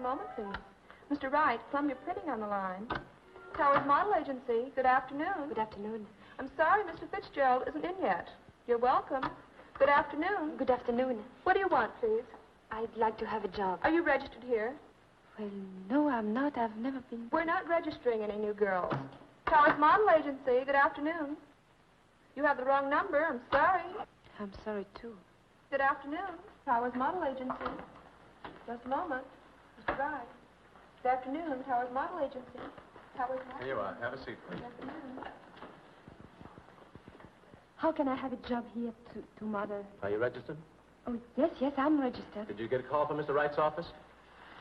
moment, please. Mr. Wright, Columbia Printing on the line. Towers Model Agency. Good afternoon. Good afternoon. I'm sorry Mr. Fitzgerald isn't in yet. You're welcome. Good afternoon. Good afternoon. What do you want, please? I'd like to have a job. Are you registered here? Well, no, I'm not. I've never been... We're not registering any new girls. Towers Model Agency. Good afternoon. You have the wrong number. I'm sorry. I'm sorry, too. Good afternoon. Towers Model Agency. Just a moment. Mr. Wright. Good afternoon. Towers Model Agency. Towers Model. Here you are. Have a seat, please. Good afternoon. How can I have a job here to Mother? Are you registered? Oh, yes, I'm registered. Did you get a call from Mr. Wright's office?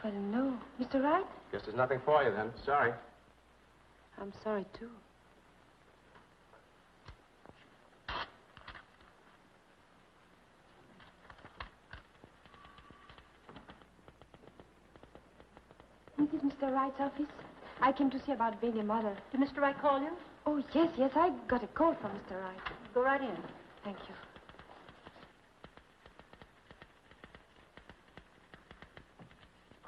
Well, no. Mr. Wright? Guess there's nothing for you then. Sorry. I'm sorry, too. This is Mr. Wright's office. I came to see about being a mother. Did Mr. Wright call you? Oh, yes, I got a call from Mr. Wright. Go right in. Thank you.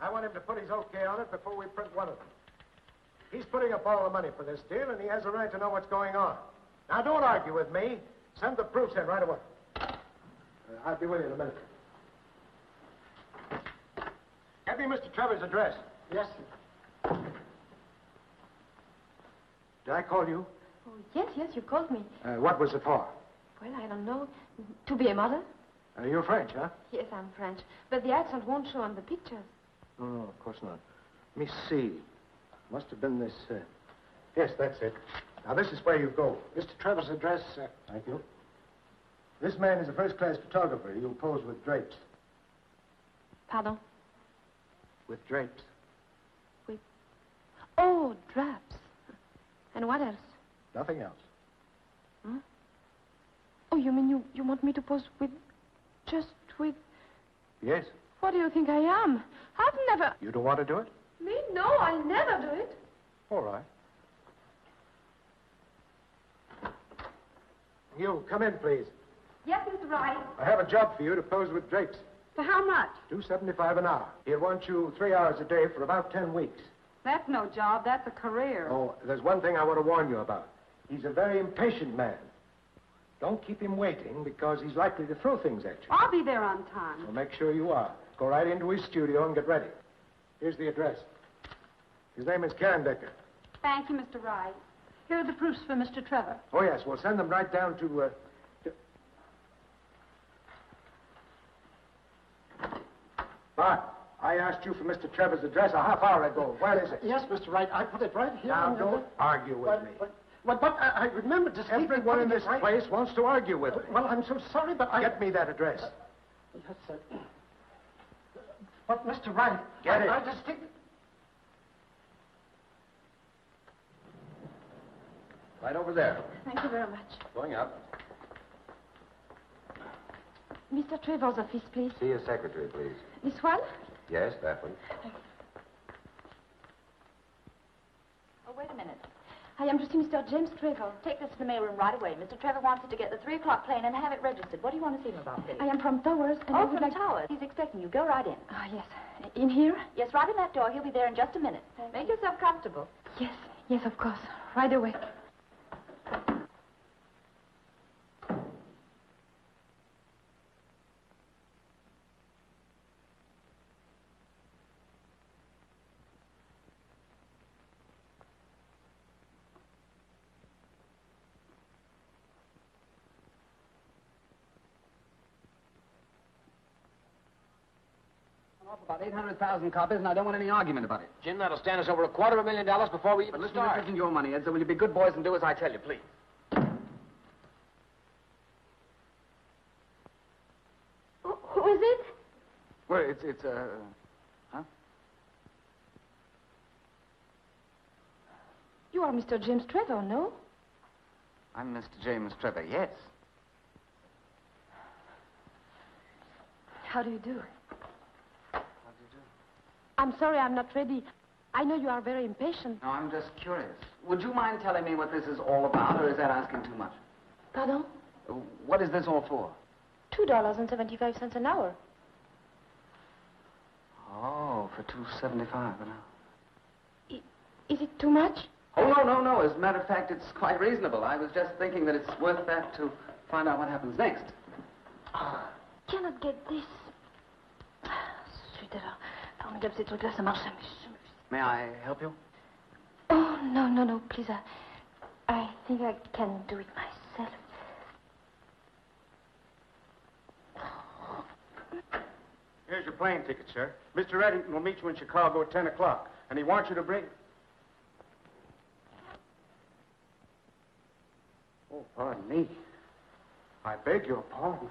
I want him to put his okay on it before we print one of them. He's putting up all the money for this deal, and he has a right to know what's going on. Now, don't argue with me. Send the proofs in right away. I'll be with you in a minute. Get me Mr. Trevor's address. Yes, sir. Did I call you? Oh, yes, you called me. What was it for? Well, I don't know. To be a mother? You're French, huh? Yes, I'm French. But the accent won't show on the pictures. No, of course not. Let me see. Must have been this, Yes, that's it. Now, this is where you go. Mr. Trevor's address, Thank you. This man is a first-class photographer. He'll pose with drapes. Pardon? With drapes. Oh, drapes. And what else? Nothing else. Huh? Oh, you mean you want me to pose with... just with... Yes. What do you think I am? I've never... You don't want to do it? Me? No, I never do it. All right. You, come in, please. Yes, Mr. Wright. I have a job for you to pose with drapes. For how much? $2.75 an hour. He'll want you 3 hours a day for about 10 weeks. That's no job. That's a career. Oh, there's one thing I want to warn you about. He's a very impatient man. Don't keep him waiting because he's likely to throw things at you. I'll be there on time. So make sure you are. Go right into his studio and get ready. Here's the address. His name is Carendecker. Thank you, Mr. Wright. Here are the proofs for Mr. Trevor. Oh, yes, we'll send them right down to... Bart, I asked you for Mr. Trevor's address a half hour ago. Where is it? Yes, Mr. Wright, I put it right here. Now, don't argue with me. But I remember distinctly... Everyone in this place wants to argue with me. Well, I'm so sorry, but I... Get me that address. Yes, sir. But, Mr. Wright... Get it. I distinctly... Right over there. Thank you very much. Going up. Mr. Trevor's office, please. See your secretary, please. This one? Yes, that one. Oh, wait a minute. I am to see Mr. James Trevor. Take this to the mailroom right away. Mr. Trevor wants you to get the 3 o'clock plane and have it registered. What do you want to see him about, please? I am from Towers, and I Oh, would from like... Towers. He's expecting you. Go right in. Ah, yes. In here? Yes, right in that door. He'll be there in just a minute. Make yourself comfortable. Yes, of course. Right away. About 800,000 copies, and I don't want any argument about it. Jim, that'll stand us over $250,000 before we But even listen, start. this isn't your money, Ed, so will you be good boys and do as I tell you, please? Who is it? Well, huh? You are Mr. James Trevor, no? I'm Mr. James Trevor, yes. How do you do? I'm sorry, I'm not ready. I know you are very impatient. No, I'm just curious. Would you mind telling me what this is all about, or is that asking too much? Pardon? What is this all for? $2.75 an hour. Oh, for $2.75 an hour. Is it too much? Oh, no. As a matter of fact, it's quite reasonable. I was just thinking that it's worth that to find out what happens next. Cannot get this. Zut alors. Formidable, ces trucs-là, ça marche jamais. May I help you? Oh, no, please. I think I can do it myself. Here's your plane ticket, sir. Mr. Eddington will meet you in Chicago at 10 o'clock, and he wants you to bring... Oh, pardon me. I beg your pardon.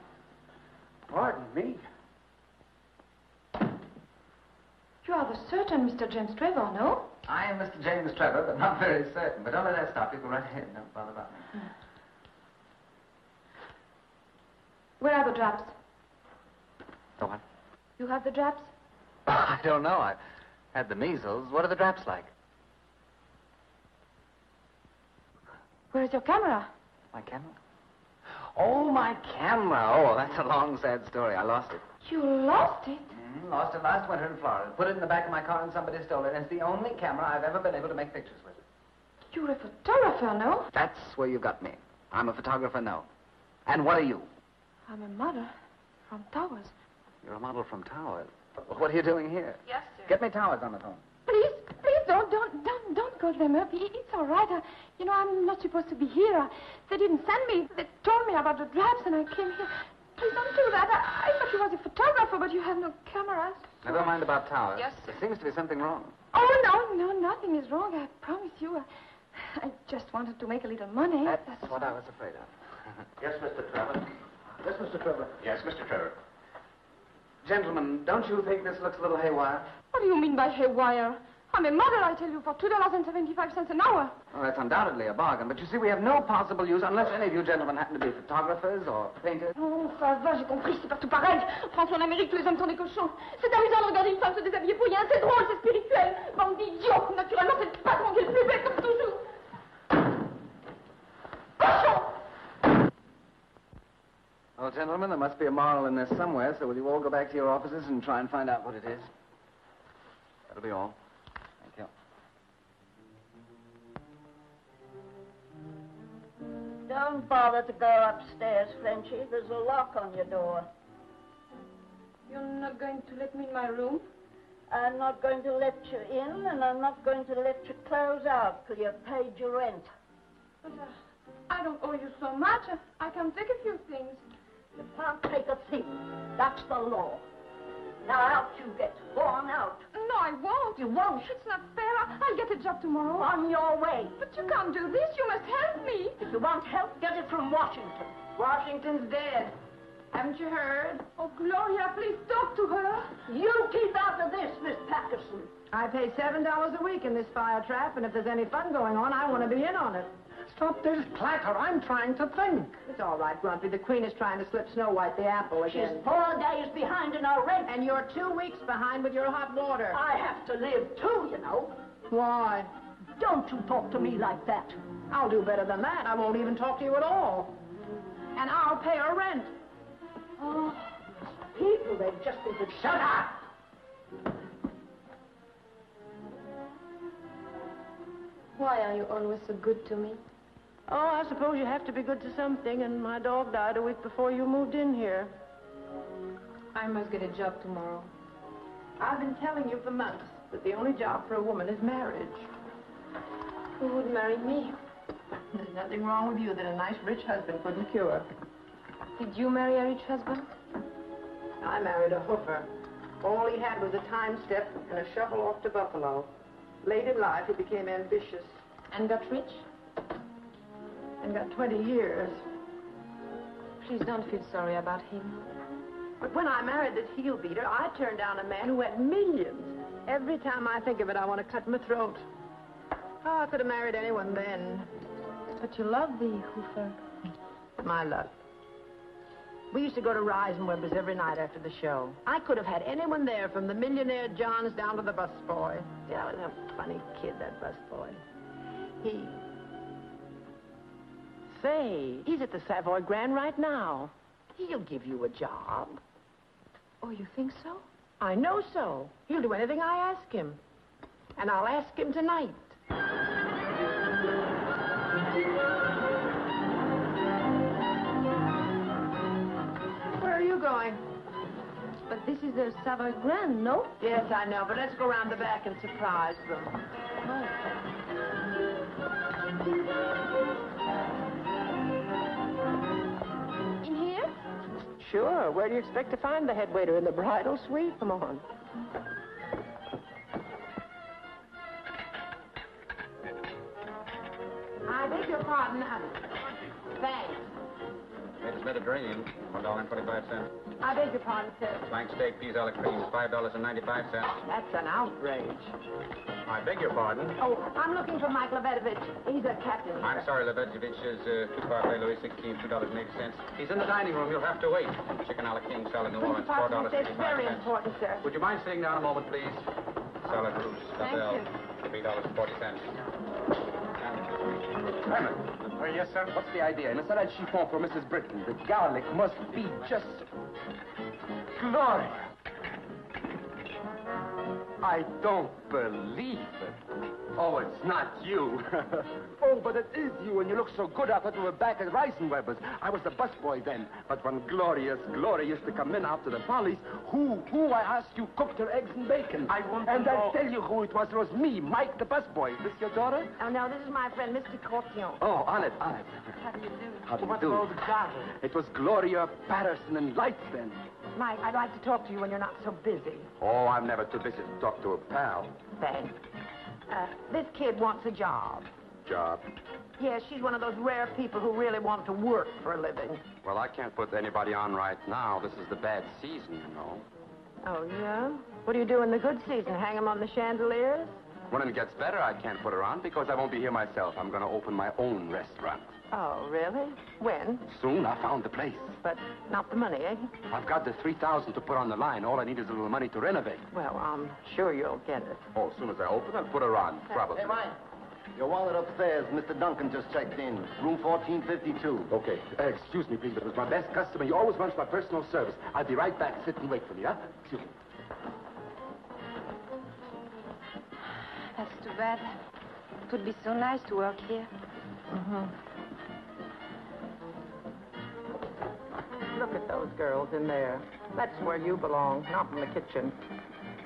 Pardon me. You are the certain Mr. James Trevor, no? I am Mr. James Trevor, but not very certain. But don't let that stop you. Go right ahead. Don't bother about me. Where are the drops? The what? You have the drops? I don't know. I've had the measles. What are the drops like? Where is your camera? My camera? Oh, my camera. Oh, that's a long, sad story. I lost it. You lost it? Lost it last winter in Florida. Put it in the back of my car and somebody stole it. And it's the only camera I've ever been able to make pictures with. You're a photographer, no? That's where you got me. I'm a photographer, no. And what are you? I'm a model from Towers. You're a model from Towers. What are you doing here? Yes, sir. Get me Towers on the phone. Please, don't call them up. It's all right. I'm not supposed to be here. They didn't send me. They told me about the drops, and I came here. Please don't do that. I thought you was a photographer, but you have no cameras. Never mind about Towers. Yes, sir. There seems to be something wrong. Oh, no, nothing is wrong. I promise you. I just wanted to make a little money. That's what I was afraid of. Yes, Mr. Trevor. Yes, Mr. Trevor. Yes, Mr. Trevor. Gentlemen, don't you think this looks a little haywire? What do you mean by haywire? I'm a model, I tell you, for $2.75 an hour. Well, that's undoubtedly a bargain, but you see, we have no possible use unless any of you gentlemen happen to be photographers or painters. Oh, ça va, j'ai compris, c'est partout pareil. France, en Amérique, tous les hommes sont des cochons. C'est amusant de regarder une femme se déshabiller pour rien, c'est drôle, c'est spirituel. Bande d'idiots, naturellement, c'est le patron qui est le plus bête, comme toujours. Cochon! Well, gentlemen, there must be a moral in this somewhere, so will you all go back to your offices and try and find out what it is? That'll be all. Thank you. Don't bother to go upstairs, Frenchy. There's a lock on your door. You're not going to let me in my room? I'm not going to let you in, and I'm not going to let you close out till you've paid your rent. But I don't owe you so much. I can take a few things. You can't take a thing. That's the law. Now out you get. Go on out. No, I won't. You won't. It's not fair. I'll get a job tomorrow. On your way. But you can't do this. You must help me. If you want help, get it from Washington. Washington's dead. Haven't you heard? Oh, Gloria, please talk to her. You keep out of this, Miss Patterson. I pay $7 a week in this fire trap, and if there's any fun going on, I want to be in on it. Stop this clatter. I'm trying to think. It's all right, Grumpy. The Queen is trying to slip Snow White the apple again. She's 4 days behind in her rent. And you're 2 weeks behind with your hot water. I have to live too, you know. Why? Don't you talk to me like that. I'll do better than that. I won't even talk to you at all. And I'll pay her rent. Oh, people, they've just been... Shut up! Why are you always so good to me? Oh, I suppose you have to be good to something, and my dog died a week before you moved in here. I must get a job tomorrow. I've been telling you for months that the only job for a woman is marriage. Who would marry me? There's nothing wrong with you that a nice rich husband couldn't cure. Did you marry a rich husband? I married a hoofer. All he had was a time step and a shovel off to Buffalo. Late in life, he became ambitious. And got rich? And got 20 years. Please don't feel sorry about him. But when I married this heel beater, I turned down a man who had millions. Every time I think of it, I want to cut my throat. Oh, I could have married anyone then. But you love the Hoofer. My luck. We used to go to Reisenweber's every night after the show. I could have had anyone there, from the millionaire Johns down to the busboy. Yeah, I was a funny kid, that busboy. Say, he's at the Savoy Grand right now. He'll give you a job. Oh, you think so? I know so. He'll do anything I ask him. And I'll ask him tonight. Where are you going? But this is the Savoy Grand, no? Yes, I know, but let's go around the back and surprise them. In here? Sure. Where do you expect to find the head waiter? In the bridal suite? Come on. I beg your pardon. Thanks. Latest Mediterranean, $1.25. I beg your pardon, sir. Flank steak, peas a la creme, $5.95. That's an outrage. I beg your pardon. Oh, I'm looking for Mike Levedovich. He's a captain. I'm sorry, Levedovich is two parfait Louis 16, $2.80. He's in the dining room. You'll have to wait. Chicken a la king, salad New Orleans, It's very $4.85. important, sir. Would you mind sitting down a moment, please? Salad russe, Thank Labelle, you. $3.40. Herman. Yes, sir? What's the idea? In a salad chiffon for Mrs. Britton, the garlic must be just... Gloria! I don't believe it. Oh, it's not you. Oh, but it is you, and you look so good. I thought you were back at Reisenweber's. I was the busboy then. But when Gloria used to come in after the follies, who, I asked you, cooked her eggs and bacon? I tell you who it was. It was me, Mike the busboy. Is this your daughter? Oh, no, this is my friend, Mr. Cortion. Oh, on it. How do you do? How do you do? It was Gloria Patterson and Lights then. Mike, I'd like to talk to you when you're not so busy. Oh, I'm never too busy to talk to a pal. Thanks. This kid wants a job. Job? Yes, she's one of those rare people who really want to work for a living. Well, I can't put anybody on right now. This is the bad season, you know. Oh, yeah? What do you do in the good season? Hang them on the chandeliers? When it gets better, I can't put her on because I won't be here myself. I'm going to open my own restaurant. Oh, really? When? Soon, I found the place. But not the money, eh? I've got the $3,000 to put on the line. All I need is a little money to renovate. Well, I'm sure you'll get it. Oh, as soon as I open, I'll put her on, probably. Hey, Mike. Your wallet upstairs. Mr. Duncan just checked in. Room 1452. Okay. Excuse me, please, but it was my best customer. He always wants my personal service. I'll be right back. Sit and wait for me, huh? Excuse me. That's too bad. It would be so nice to work here. Mm-hmm. Look at those girls in there. That's where you belong, not in the kitchen.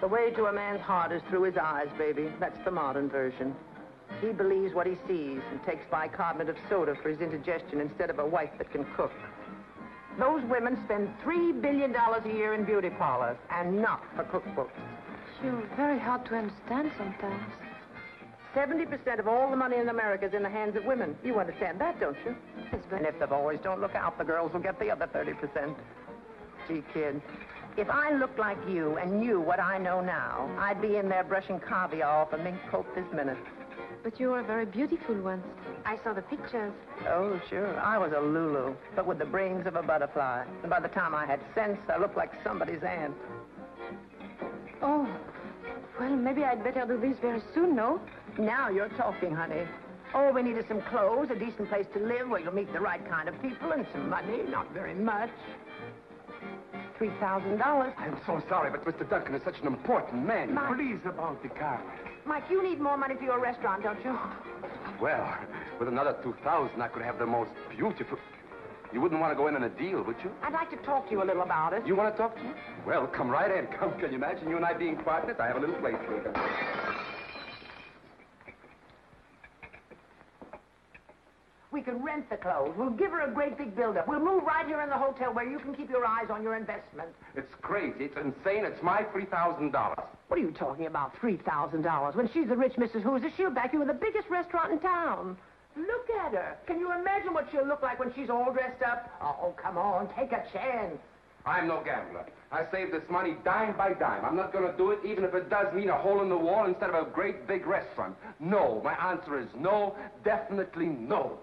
The way to a man's heart is through his eyes, baby. That's the modern version. He believes what he sees and takes bicarbonate of soda for his indigestion instead of a wife that can cook. Those women spend $3 billion a year in beauty parlors and not for cookbooks. You're very hard to understand sometimes. 70% of all the money in America is in the hands of women. You understand that, don't you? Yes, but... And if the boys don't look out, the girls will get the other 30%. Gee, kid, if I looked like you and knew what I know now, I'd be in there brushing caviar off a mink coat this minute. But you were very beautiful once. I saw the pictures. Oh, sure. I was a Lulu, but with the brains of a butterfly. And by the time I had sense, I looked like somebody's aunt. Oh, well, maybe I'd better do this very soon, no? Now you're talking, honey. All we need is some clothes, a decent place to live where you'll meet the right kind of people, and some money, not very much. $3,000. I'm so sorry, but Mr. Duncan is such an important man. Mike. Please, about the car. Mike, you need more money for your restaurant, don't you? Well, with another $2,000, I could have the most beautiful... You wouldn't want to go in on a deal, would you? I'd like to talk to you a little about it. You want to talk to me? Well, come right in. Come, can you imagine you and I being partners? I have a little place for you. We can rent the clothes. We'll give her a great big build-up. We'll move right here in the hotel where you can keep your eyes on your investment. It's crazy. It's insane. It's my $3,000. What are you talking about, $3,000? When she's the rich Mrs. Hoosier, she'll back you in the biggest restaurant in town. Look at her. Can you imagine what she'll look like when she's all dressed up? Oh, come on, take a chance. I'm no gambler. I save this money dime by dime. I'm not going to do it even if it does mean a hole in the wall instead of a great big restaurant. No. My answer is no. Definitely no.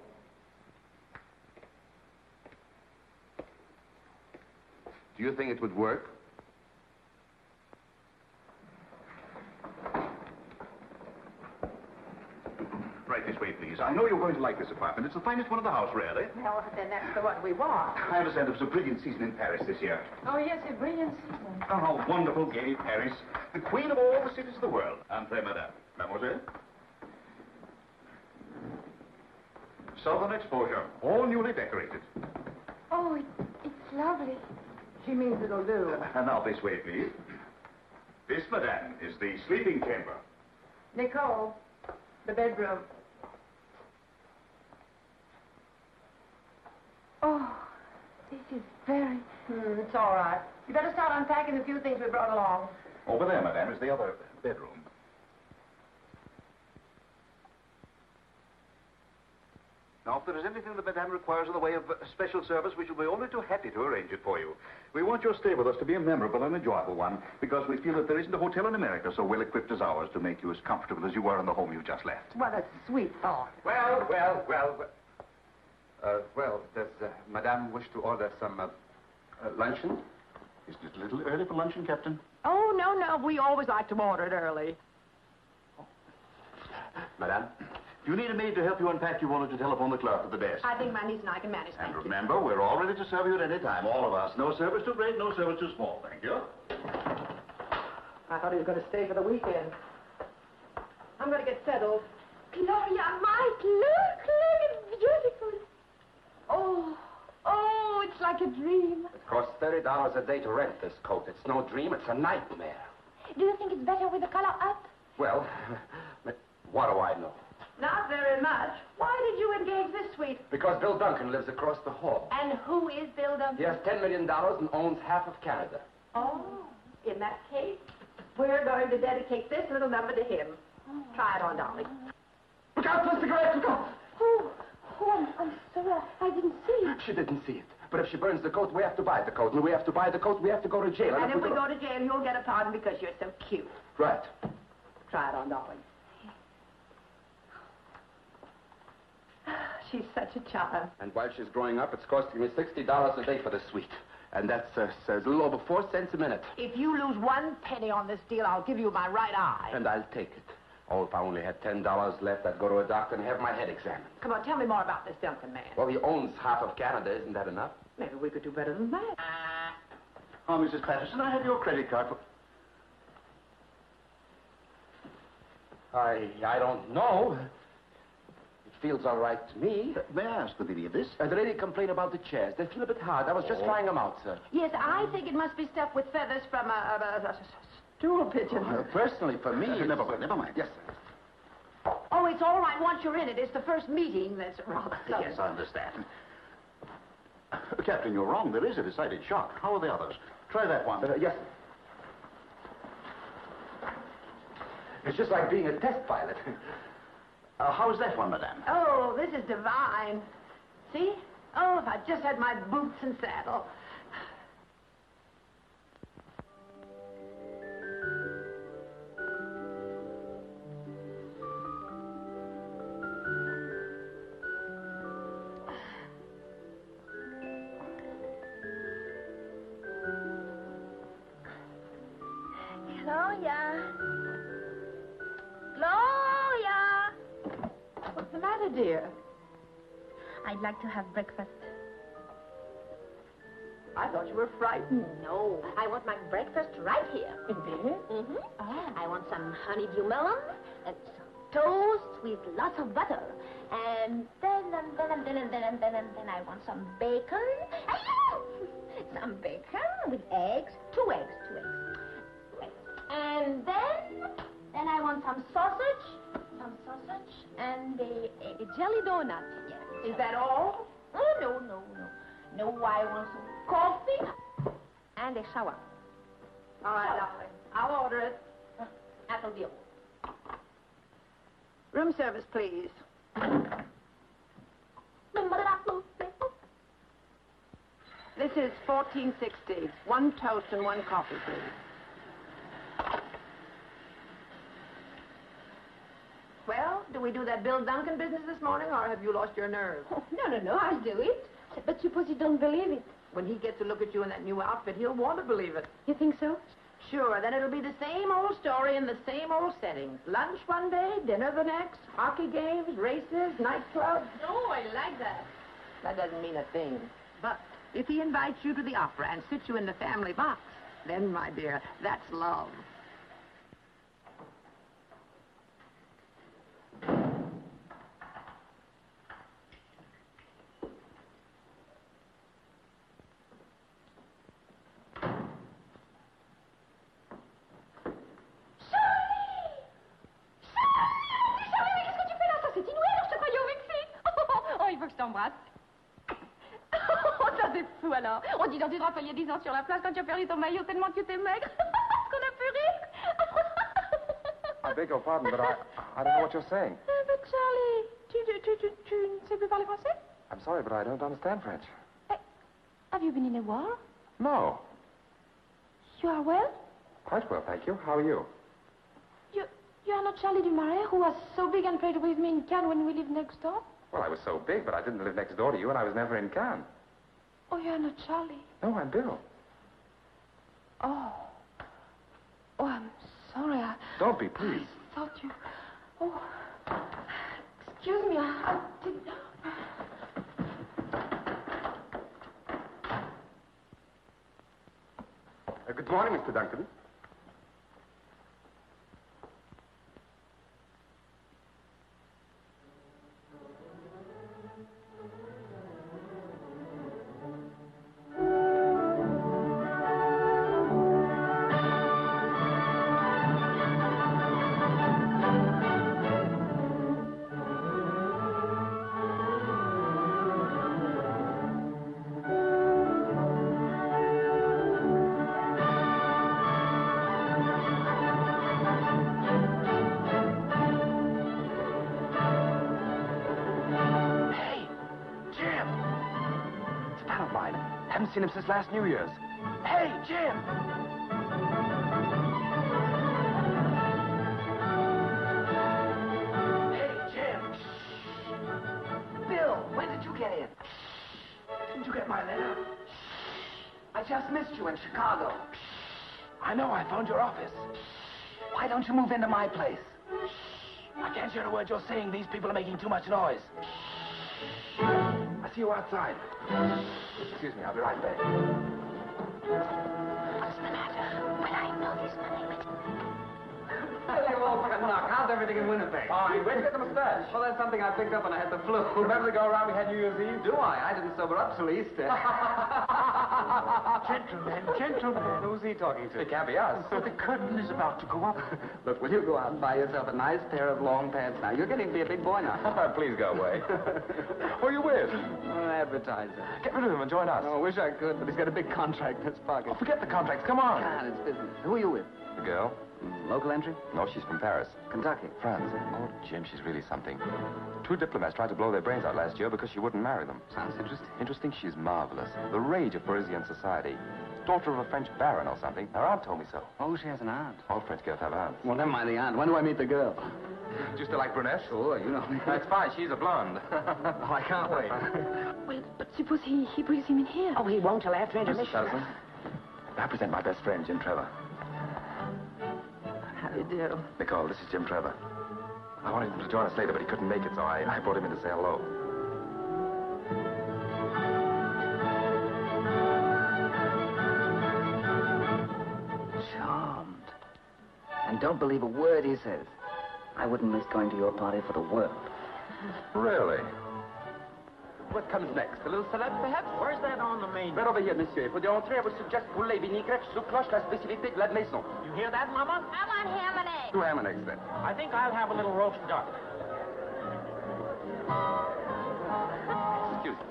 Do you think it would work? Right. this way, please. I know you're going to like this apartment. It's the finest one in the house, really. Well, then that's the one we want. I understand it was a brilliant season in Paris this year. Oh, yes, a brilliant season. Oh, how wonderful, gay Paris. The queen of all the cities of the world. Entree, madame. Mademoiselle? Southern exposure, all newly decorated. Oh, it's lovely. She means it'll do. And now this way, please. This, madame, is the sleeping chamber. Nicole, the bedroom. Oh, this is very... It's all right. You better start unpacking the few things we brought along. Over there, madame, is the other bedroom. Now, if there is anything that madame requires in the way of special service, we shall be only too happy to arrange it for you. We want your stay with us to be a memorable and enjoyable one, because we feel that there isn't a hotel in America so well equipped as ours to make you as comfortable as you were in the home you just left. What a sweet thought. Well, does Madame wish to order some luncheon? Isn't it a little early for luncheon, Captain? Oh, no. We always like to order it early. Madame? If you need a maid to help you unpack, you wanted to telephone the clerk at the desk. I think my niece and I can manage that. And remember, we're all ready to serve you at any time, all of us. No service too great, no service too small. Thank you. I thought he was going to stay for the weekend. I'm going to get settled. Gloria, Mike, look, it's beautiful. Oh, it's like a dream. It costs $30 a day to rent this coat. It's no dream, it's a nightmare. Do you think it's better with the collar up? Well, what do I know? Not very much. Why did you engage this suite? Because Bill Duncan lives across the hall. And who is Bill Duncan? He has $10 million and owns half of Canada. Oh, in that case, we're going to dedicate this little number to him. Try it on, darling. Look out for cigarettes, look out! I'm sorry. I didn't see it. She didn't see it. But if she burns the coat, we have to buy the coat. And we have to buy the coat, we have to go to jail. And if we go to jail, you'll get a pardon because you're so cute. Right. Try it on, darling. She's such a child. And while she's growing up, it's costing me $60 a day for the suite. And that's a little over 4 cents a minute. If you lose 1 penny on this deal, I'll give you my right eye. And I'll take it. Oh, if I only had $10 left, I'd go to a doctor and have my head examined. Come on, tell me more about this Duncan man. Well, he owns half of Canada. Isn't that enough? Maybe we could do better than that. Oh, Mrs. Patterson, I have your credit card for... I don't know. It feels all right to me. May I ask the meaning of this? The lady complained about the chairs. They feel a bit hard. I was just trying them out, sir. Yes, I think it must be stuffed with feathers from a stool pigeon. Personally, for me... Never mind. Yes, sir. Oh, it's all right once you're in it. It's the first meeting that's rather sudden. Yes, I understand. Captain, you're wrong. There is a decided shock. How are the others? Try that one. Yes, sir. It's just like being a test pilot. How's that one, madame? Oh, this is divine. See? Oh, if I just had my boots and saddle. Gloria! What's the matter, dear? I'd like to have breakfast. I thought you were frightened. No, I want my breakfast right here. Indeed? Mm-hmm. Oh. I want some honeydew melon and some toast with lots of butter. And then I want some bacon. Some bacon with eggs. 2 eggs. And then I want some sausage. And a jelly donut. Yes. Is that all? Oh, no. No, I want some coffee and a shower. All right, darling. I'll order it. That'll be all. Room service, please. This is $14.60. 1 toast and 1 coffee, please. Well, do we do that Bill Duncan business this morning, or have you lost your nerve? Oh, no, I'll do it. But suppose you don't believe it. When he gets to look at you in that new outfit, he'll want to believe it. You think so? Sure, then it'll be the same old story in the same old settings. Lunch one day, dinner the next, hockey games, races, nightclubs. Oh, I like that. That doesn't mean a thing. But if he invites you to the opera and sits you in the family box, then, my dear, that's love. Ça c'est fou alors. On dit dans une drapeau il y a 10 ans sur la place quand tu as perdu ton maillot tellement que tu étais maigre. Est-ce qu'on a pu rire? I beg your pardon, but I don't know what you're saying. But Charlie, tu ne sais plus parler français? I'm sorry, but I don't understand French. Have you been in a war? No. You are well? Quite well, thank you. How are you? You are not Charlie Dumaret, who was so big and played with me in Cannes when we lived next door? Well, I was so big, but I didn't live next door to you, and I was never in Cannes. Oh, you are not Charlie. No, I'm Bill. Oh. Oh, I'm sorry. Don't be, please. I thought you... Oh. Excuse me, I did... Good morning, Mr. Duncan. Haven't seen him since last New Year's. Hey, Jim! Hey, Jim! Bill, when did you get in? Didn't you get my letter? I just missed you in Chicago. I know, I phoned your office. Why don't you move into my place? I can't hear a word you're saying. These people are making too much noise. I see you outside. Excuse me, I'll be right back. What's the matter? Well, I know this money. Hello, fucking knock. How's everything in Winnipeg? Fine. Where'd you get the mustache? Well, that's something I picked up when I had the flu. Remember the go-around we had New Year's Eve? Do I? I didn't sober up till Easter. Gentlemen. Who's he talking to? It can't be us. The curtain is about to go up. Look, will you go out and buy yourself a nice pair of long pants now? You're getting to be a big boy now. Please go away. Who are you with? An advertiser. Get rid of him and join us. Oh, I wish I could, but he's got a big contract in his pocket. Oh, forget the contracts. Come on. God, it's business. Who are you with? The girl? Local entry? No, she's from Paris. Kentucky. France. Oh, Jim, she's really something. 2 diplomats tried to blow their brains out last year because she wouldn't marry them. Sounds interesting. Interesting? She's marvelous. The rage of Parisian society. Daughter of a French baron or something. Her aunt told me so. Oh, she has an aunt. All French girls have aunts. Well, never mind the aunt. When do I meet the girl? Do you still like brunettes? Sure, you know me. That's fine. She's a blonde. Oh, I can't wait. Well, but suppose he brings him in here. Oh, he won't till after Mrs. intermission. Patterson, I present my best friend, Jim Trevor. How do you do? Nicole, this is Jim Trevor. I wanted him to join us later, but he couldn't make it, so I brought him in to say hello. Charmed. And don't believe a word he says. I wouldn't miss going to your party for the world. Really? What comes next? A little salad, perhaps? Where's that on the menu? Right over here, monsieur. For the entrée, I would suggest poulet, vinaigrette, sous cloche, la spécialité de la maison. You hear that, Mama? I want ham and eggs. 2 ham and eggs, then. I think I'll have a little roast duck. Excuse me.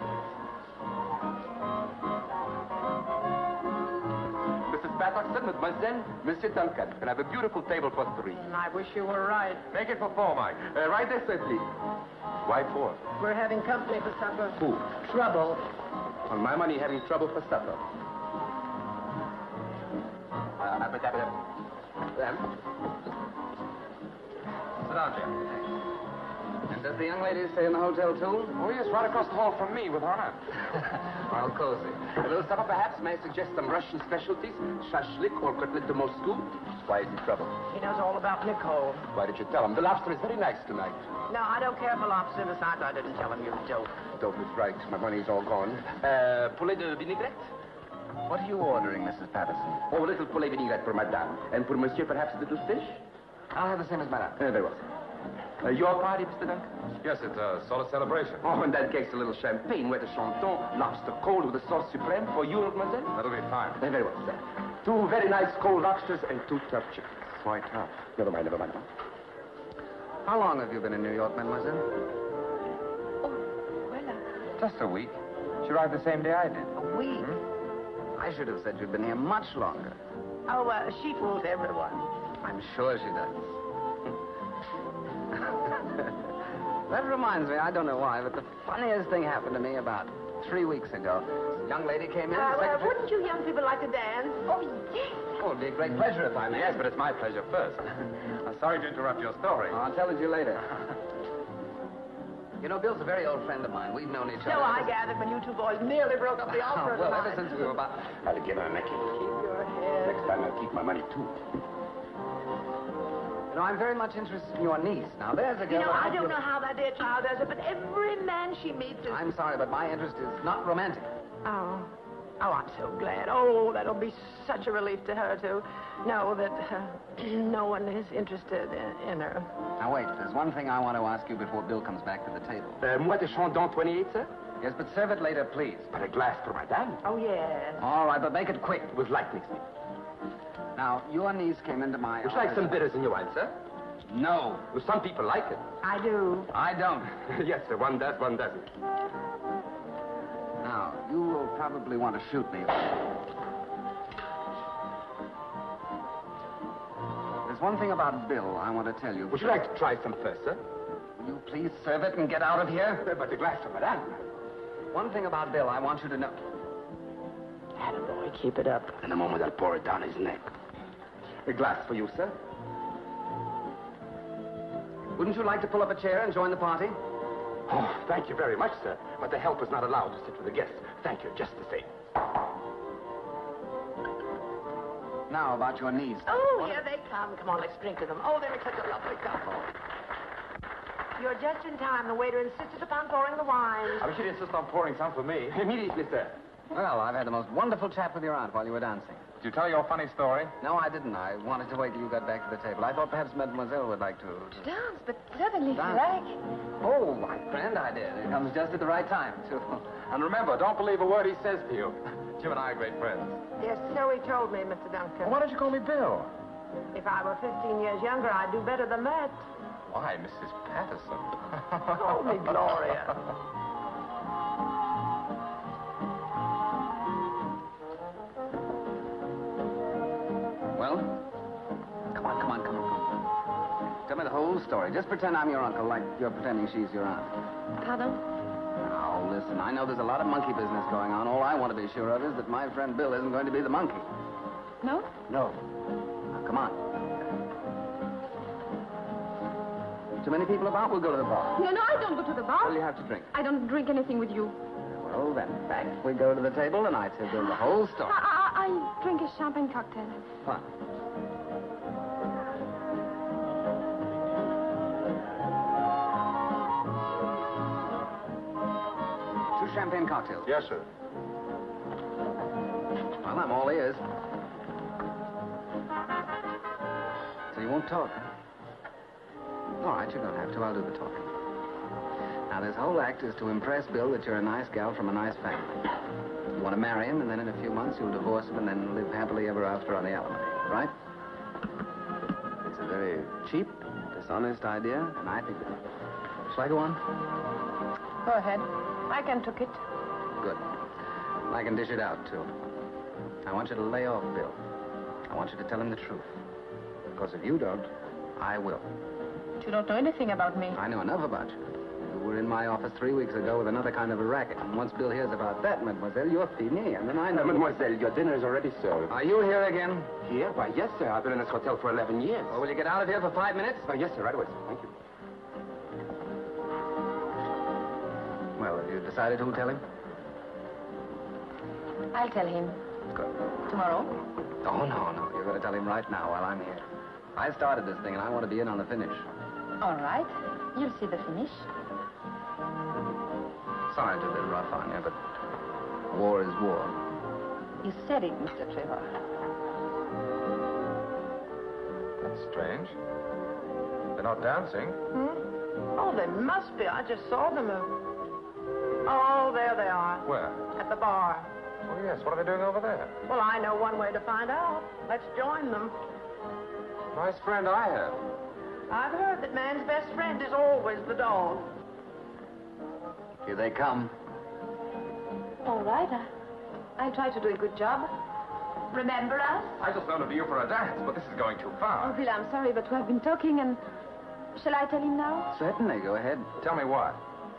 Mrs. Patterson, mademoiselle, Monsieur Duncan. And I have a beautiful table for 3. I wish you were right. Make it for 4, Mike. Right this way, please. Why 4? We're having company for supper. Who? Trouble. On my money, having trouble for supper. Them. Sit down, Jim. And does the young lady stay in the hotel, too? Oh, yes, right across the hall from me with her aunt. How cozy. A little supper, perhaps? May I suggest some Russian specialties? Shashlik or cutlet de Moscow? Why is he trouble? He knows all about Nicole. Why did you tell him? The lobster is very nice tonight. No, I don't care for lobster. Besides, I didn't tell him you dope. Dope is right. My money's all gone. Poulet de vinaigrette? What are you ordering, Mrs. Patterson? Oh, a little poulet vinaigrette for madame. And for monsieur, perhaps a little fish? I'll have the same as madame. Very well. Your party, Mr. Duncan? Yes, it's a sort of celebration. Oh, in that case, a little champagne, wet de chanton, lobster cold with a sauce supreme for you, mademoiselle? That'll be fine. Very well, sir. 2 very nice cold lobsters and 2 tough chickens. Quite tough. Never mind, never mind. How long have you been in New York, mademoiselle? Oh, well, Just a week. She arrived the same day I did. A week? I should have said you'd been here much longer. Oh, she fools everyone. I'm sure she does. That reminds me, I don't know why, but the funniest thing happened to me about 3 weeks ago. This young lady came in. Wouldn't you young people like to dance? oh, yes. Oh, it'd be a great pleasure if I may. Yes, but it's my pleasure first. I'm sorry to interrupt your story. I'll tell it to you later. You know, Bill's a very old friend of mine. We've known each other. So I gathered when you two boys nearly broke up the opera Well, tonight. ever since we were about... I'll give her a necklace. Keep your head. Next time I'll keep my money, too. You know, I'm very much interested in your niece. Now, there's a girl... You know, I don't know how that dear child does it, but every man she meets is... I'm sorry, but my interest is not romantic. Oh. Oh, I'm so glad. Oh, that'll be such a relief to her to know that no one is interested in her. Now, wait. There's one thing I want to ask you before Bill comes back to the table. Moi de Chandon 28, sir? Yes, but serve it later, please. But a glass for madame. Oh, yes. All right, but make it quick. With light next week. Now, your niece came into my Would you like some bitters in your wine, sir? No. Well, some people like it. I do. I don't. Yes, sir. One does, one doesn't. Now, you will probably want to shoot me. There's one thing about Bill I want to tell you. Would you like to try some first, sir? Will you please serve it and get out of here? But a glass for madame. One thing about Bill I want you to know. Attaboy, keep it up. In a moment, I'll pour it down his neck. A glass for you, sir. Wouldn't you like to pull up a chair and join the party? Oh, thank you very much, sir. But the helper's not allowed to sit with the guests. Thank you, just the same. Now, about your niece. Oh, here they come. Come on, let's drink to them. Oh, they're such a lovely couple. You're just in time. The waiter insisted upon pouring the wine. I wish you'd insist on pouring some for me. Immediately, sir. Well, I've had the most wonderful chat with your aunt while you were dancing. Did you tell your funny story? No, I didn't. I wanted to wait till you got back to the table. I thought perhaps Mademoiselle would like to... Dance, but certainly, if you Dance. like. Oh, my grand idea. It comes just at the right time, too. And remember, don't believe a word he says to you. Jim and I are great friends. Yes, so he told me, Mr. Duncan. Well, why don't you call me Bill? If I were 15 years younger, I'd do better than that. Why, Mrs. Patterson? Call me Gloria. Well? Come on. Tell me the whole story. Just pretend I'm your uncle, like you're pretending she's your aunt. Pardon? Now, listen, I know there's a lot of monkey business going on. All I want to be sure of is that my friend Bill isn't going to be the monkey. No? No. Now, come on. Too many people about? We'll go to the bar. No, I don't go to the bar. Well, you have to drink. I don't drink anything with you. Well, then, back we go to the table, and I tell Bill the whole story. I drink a champagne cocktail. Fine. Two champagne cocktails. Yes, sir. Well, I'm all ears. So you won't talk, huh? All right, you don't have to. I'll do the talking. Now, this whole act is to impress Bill that you're a nice gal from a nice family. You want to marry him, and then in a few months you'll divorce him and then live happily ever after on the alimony, right? It's a very cheap, dishonest idea, and I think... Shall I go on? Go ahead. I can took it. Good. I can dish it out, too. I want you to lay off Bill. I want you to tell him the truth. Because if you don't, I will. But you don't know anything about me. I know enough about you. You were in my office 3 weeks ago with another kind of a racket. And once Bill hears about that, mademoiselle, you're fini. And then I know... Mademoiselle, your dinner is already served. Are you here again? Here? Why, yes, sir. I've been in this hotel for 11 years. Well, will you get out of here for 5 minutes? Yes, sir. Right away, sir. Thank you. Have you decided who'll tell him? I'll tell him. Good. Tomorrow? Oh, no. You're going to tell him right now while I'm here. I started this thing, and I want to be in on the finish. All right. You'll see the finish. Sorry to be rough on you, but war is war. You said it, Mr. Trevor. That's strange. They're not dancing. Oh, they must be. I just saw them. Oh, there they are. Where? At the bar. Oh, yes. What are they doing over there? Well, I know one way to find out. Let's join them. Nice friend I have. I've heard that man's best friend is always the dog. Here they come. All right. I'll try to do a good job. Remember us? I just wanted you for a dance, but this is going too Oh, far. Bill, I'm sorry, but we have been talking and... Shall I tell him now? Certainly. Go ahead. Tell me what?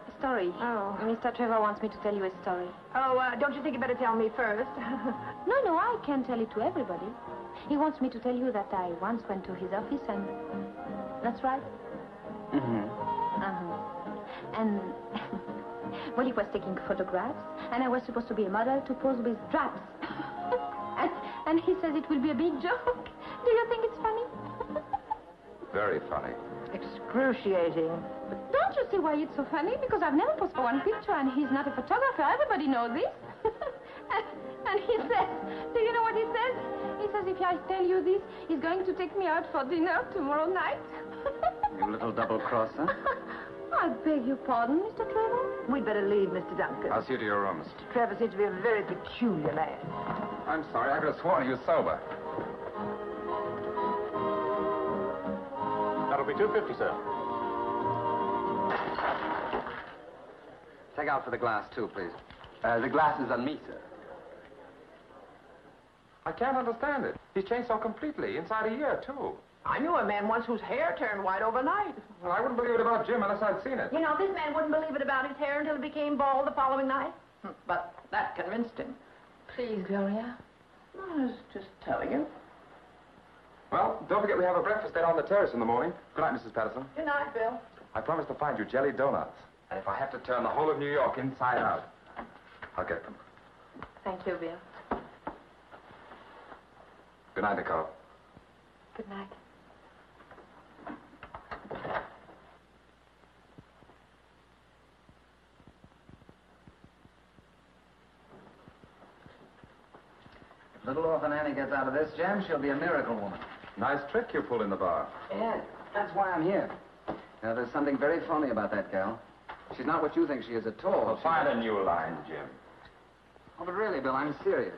A story. Oh. Mr. Trevor wants me to tell you a story. Oh, don't you think you better tell me first? No, I can't tell it to everybody. He wants me to tell you that I once went to his office and... That's right? And... well, he was taking photographs, and I was supposed to be a model to pose with straps. and he says it will be a big joke. Do you think it's funny? Very funny. Excruciating. But don't you see why it's so funny? Because I've never posed for one picture, and he's not a photographer. Everybody knows this. and he says, do you know what he says? He says if I tell you this, he's going to take me out for dinner tomorrow night. You little double-crosser. I beg your pardon, Mr. Trevor. We'd better leave, Mr. Duncan. I'll see you to your rooms. Trevor seems to be a very peculiar man. I'm sorry. I could have sworn he was sober. That'll be $2.50, sir. Take out for the glass, too, please. The glass is on me, sir. I can't understand it. He's changed so completely, inside a year, too. I knew a man once whose hair turned white overnight. Well, I wouldn't believe it about Jim unless I'd seen it. You know, this man wouldn't believe it about his hair until it became bald the following night. But that convinced him. Please, Gloria. I was just telling him. Well, don't forget we have a breakfast date on the terrace in the morning. Good night, Mrs. Patterson. Good night, Bill. I promise to find you jelly donuts. And if I have to turn the whole of New York inside out, I'll get them. Thank you, Bill. Good night, Nicole. Good night. If little orphan Annie gets out of this jam, she'll be a miracle woman. Nice trick you pulled in the bar. Yeah, that's why I'm here. Now, there's something very phony about that gal. She's not what you think she is at all. Well, find a new line, Jim. Oh, but really, Bill, I'm serious.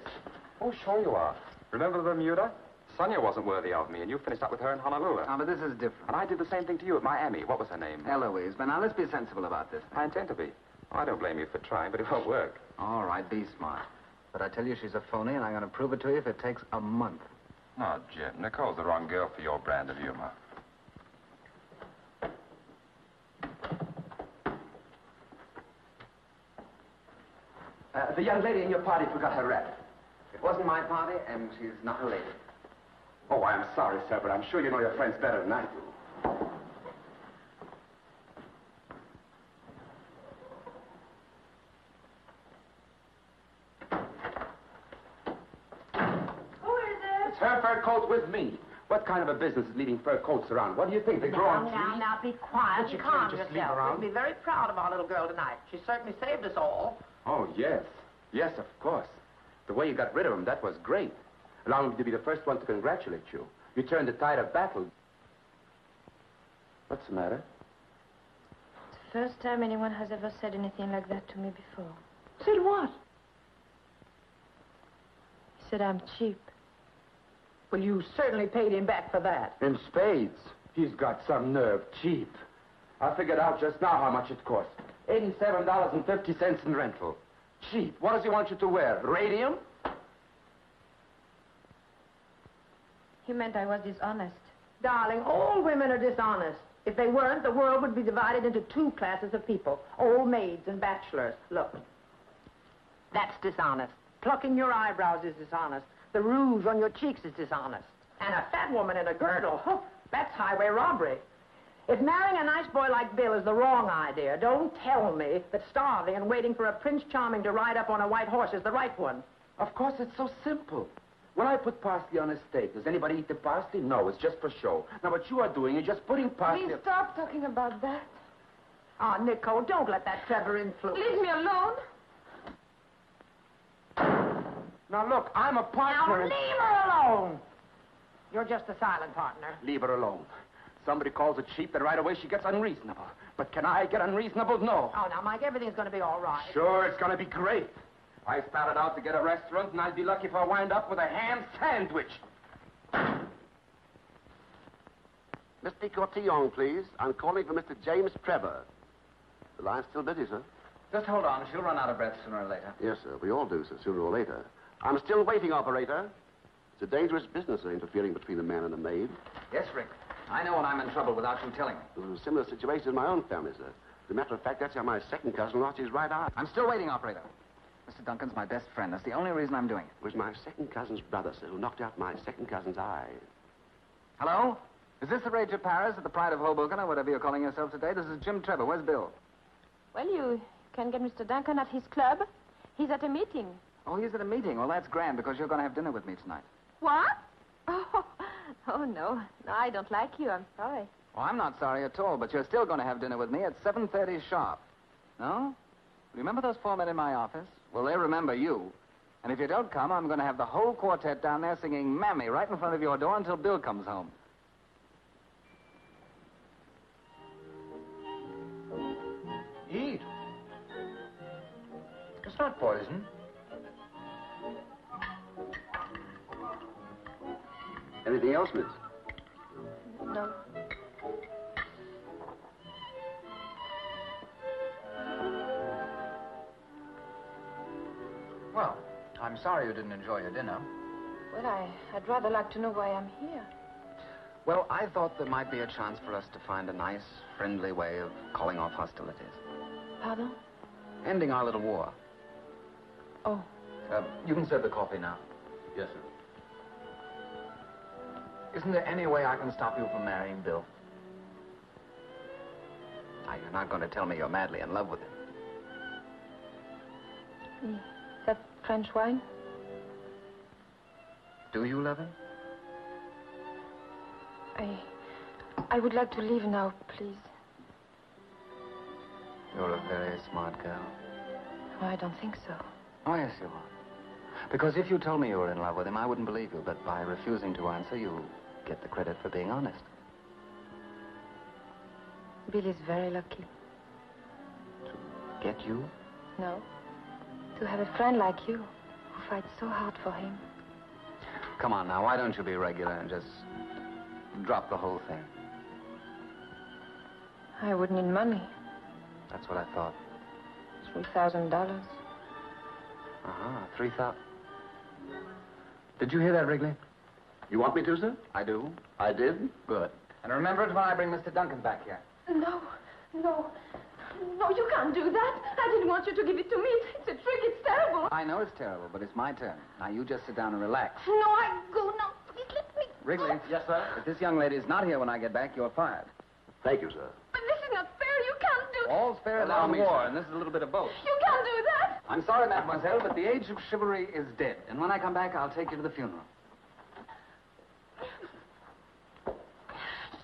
Oh, sure you are. Remember the Bermuda? Sonia wasn't worthy of me, and you finished up with her in Honolulu. Ah, but this is different. And I did the same thing to you at Miami. What was her name? Eloise. But now, let's be sensible about this. I intend to be. Oh, I don't blame you for trying, but it won't work. All right, be smart. But I tell you she's a phony, and I'm going to prove it to you if it takes a month. No, Jim. Nicole's the wrong girl for your brand of humor. The young lady in your party forgot her wrap. It wasn't my party, and she's not a lady. Oh, I'm sorry, sir, but I'm sure you know your friends better than I do. Who is it? It's her fur coat with me. What kind of a business is leaving fur coats around? What do you think? They grow on trees? Now, be quiet. But you Calm can't just leave yourself. her around. We'll be very proud of our little girl tonight. She certainly saved us all. Oh, yes. Yes, of course. The way you got rid of him, that was great. Allow me to be the first one to congratulate you. You turned the tide of battle. What's the matter? It's the first time anyone has ever said anything like that to me before. Said what? He said I'm cheap. Well, you certainly paid him back for that. In spades. He's got some nerve. Cheap. I figured out just now how much it cost. $87.50 in rental. Cheap. What does he want you to wear? Radium? He meant I was dishonest. Darling, all women are dishonest. If they weren't, the world would be divided into two classes of people. Old maids and bachelors. Look. That's dishonest. Plucking your eyebrows is dishonest. The rouge on your cheeks is dishonest. And a fat woman in a girdle, that's highway robbery. If marrying a nice boy like Bill is the wrong idea, don't tell me that starving and waiting for a Prince Charming to ride up on a white horse is the right one. Of course, it's so simple. When I put parsley on a steak, does anybody eat the parsley? No, it's just for show. Now, what you are doing is just putting parsley... Please stop talking about that. Ah, Nicole, don't let that Trevor influence. Leave me alone. Now, look, I'm a partner... Now, leave her alone. You're just a silent partner. Leave her alone. Somebody calls it cheap, then right away she gets unreasonable. But can I get unreasonable? No. Oh, now, Mike, everything's going to be all right. Sure, it's going to be great. I started out to get a restaurant, and I'd be lucky if I wind up with a ham sandwich. Mr. Cotillon, please. I'm calling for Mr. James Trevor. The line's still busy, sir. Just hold on. She'll run out of breath sooner or later. Yes, sir. We all do, sir, sooner or later. I'm still waiting, operator. It's a dangerous business, sir, interfering between a man and a maid. Yes, Rick. I know when I'm in trouble without you telling me. There was a similar situation in my own family, sir. As a matter of fact, that's how my second cousin lost his right eye. I'm still waiting, operator. Mr. Duncan's my best friend. That's the only reason I'm doing it. It was my second cousin's brother, sir, who knocked out my second cousin's eye. Hello? Is this the Rage of Paris at the Pride of Hoboken, or whatever you're calling yourself today? This is Jim Trevor. Where's Bill? Well, you can get Mr. Duncan at his club. He's at a meeting. Oh, he's at a meeting. Well, that's grand, because you're going to have dinner with me tonight. What? Oh, no. No, I don't like you. I'm sorry. Oh, I'm not sorry at all, but you're still going to have dinner with me at 7:30 sharp. No? Remember those 4 men in my office? Well, they remember you. And if you don't come, I'm going to have the whole quartet down there singing Mammy right in front of your door until Bill comes home. Eat. It's not poison. Anything else, miss? No. Well, I'm sorry you didn't enjoy your dinner. Well, I'd rather like to know why I'm here. Well, I thought there might be a chance for us to find a nice, friendly way of calling off hostilities. Pardon? Ending our little war. Oh. You can serve the coffee now. Yes, sir. Isn't there any way I can stop you from marrying Bill? Now, you're not going to tell me you're madly in love with him. Is that French wine? Do you love him? I would like to leave now, please. You're a very smart girl. Oh, I don't think so. Oh, yes, you are. Because if you told me you were in love with him, I wouldn't believe you. But by refusing to answer, you get the credit for being honest. Bill is very lucky. To get you? No. To have a friend like you who fights so hard for him. Come on now, why don't you be regular and just drop the whole thing? I would need money. That's what I thought. $3,000. Uh-huh, 3,000. Did you hear that, Wrigley? You want me to, sir? I do. I did? Good. And remember it when I bring Mr. Duncan back here. No, you can't do that. I didn't want you to give it to me. It's a trick. It's terrible. I know it's terrible, but it's my turn. Now, you just sit down and relax. No, I go now. Please let me. Wrigley. Yes, sir? If this young lady is not here when I get back, you're fired. Thank you, sir. But this is not fair. You can't do... All's fair in Allow me, war, sir. and this is a little bit of both. You can't do that. I'm sorry, mademoiselle, but the age of chivalry is dead. And when I come back, I'll take you to the funeral.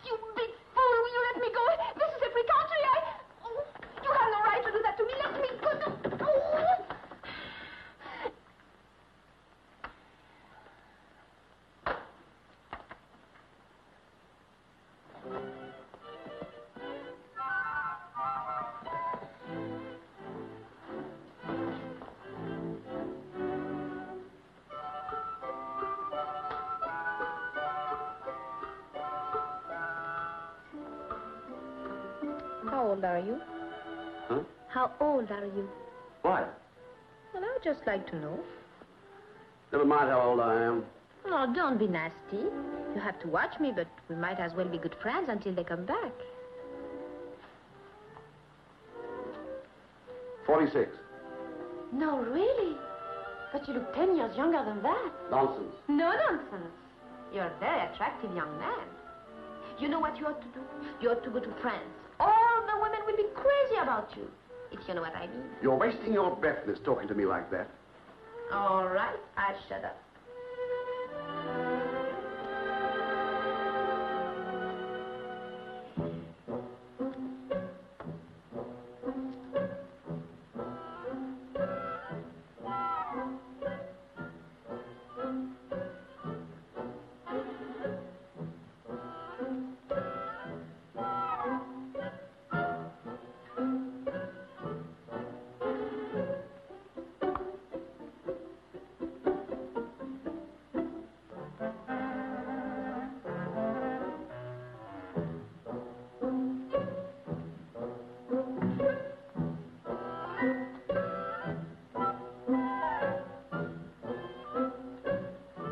You big fool. Will you let me go? This is a free country. Oh, you have no right to do that to me. Let me go. Oh. How old are you? Huh? How old are you? Why? Well, I'd just like to know. Never mind how old I am. Oh, don't be nasty. You have to watch me, but we might as well be good friends until they come back. 46. No, really? But you look 10 years younger than that. Nonsense. No nonsense. You're a very attractive young man. You know what you ought to do? You ought to go to France. All the women will be crazy about you, if you know what I mean. You're wasting your breath, Miss, talking to me like that. All right, I'll shut up.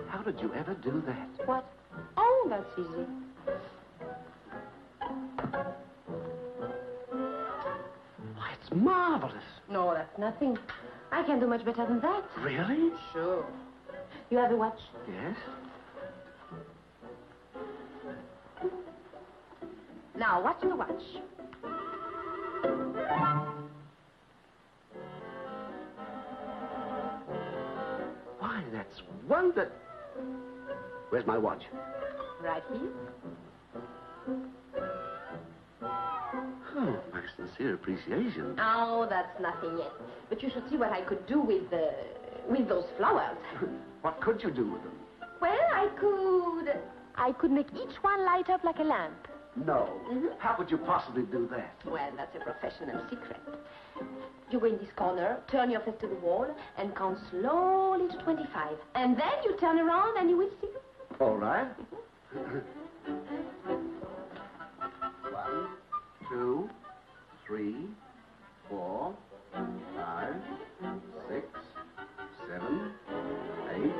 How did you ever do that? What? Oh, that's easy. Why, it's marvelous. No, that's nothing. I can do much better than that. Really? Sure. You have a watch? Yes. Now, watch the watch. Why, that's wonderful. Where's my watch? Right here. Oh, my sincere appreciation. Oh, that's nothing yet. But you should see what I could do with those flowers. What could you do with them? Well, I could make each one light up like a lamp. No. How could you possibly do that? Well, that's a professional secret. You go in this corner, turn your face to the wall, and count slowly to 25. And then you turn around and you will see. All right. 1, 2, 3, 4, 5, 6, 7, 8.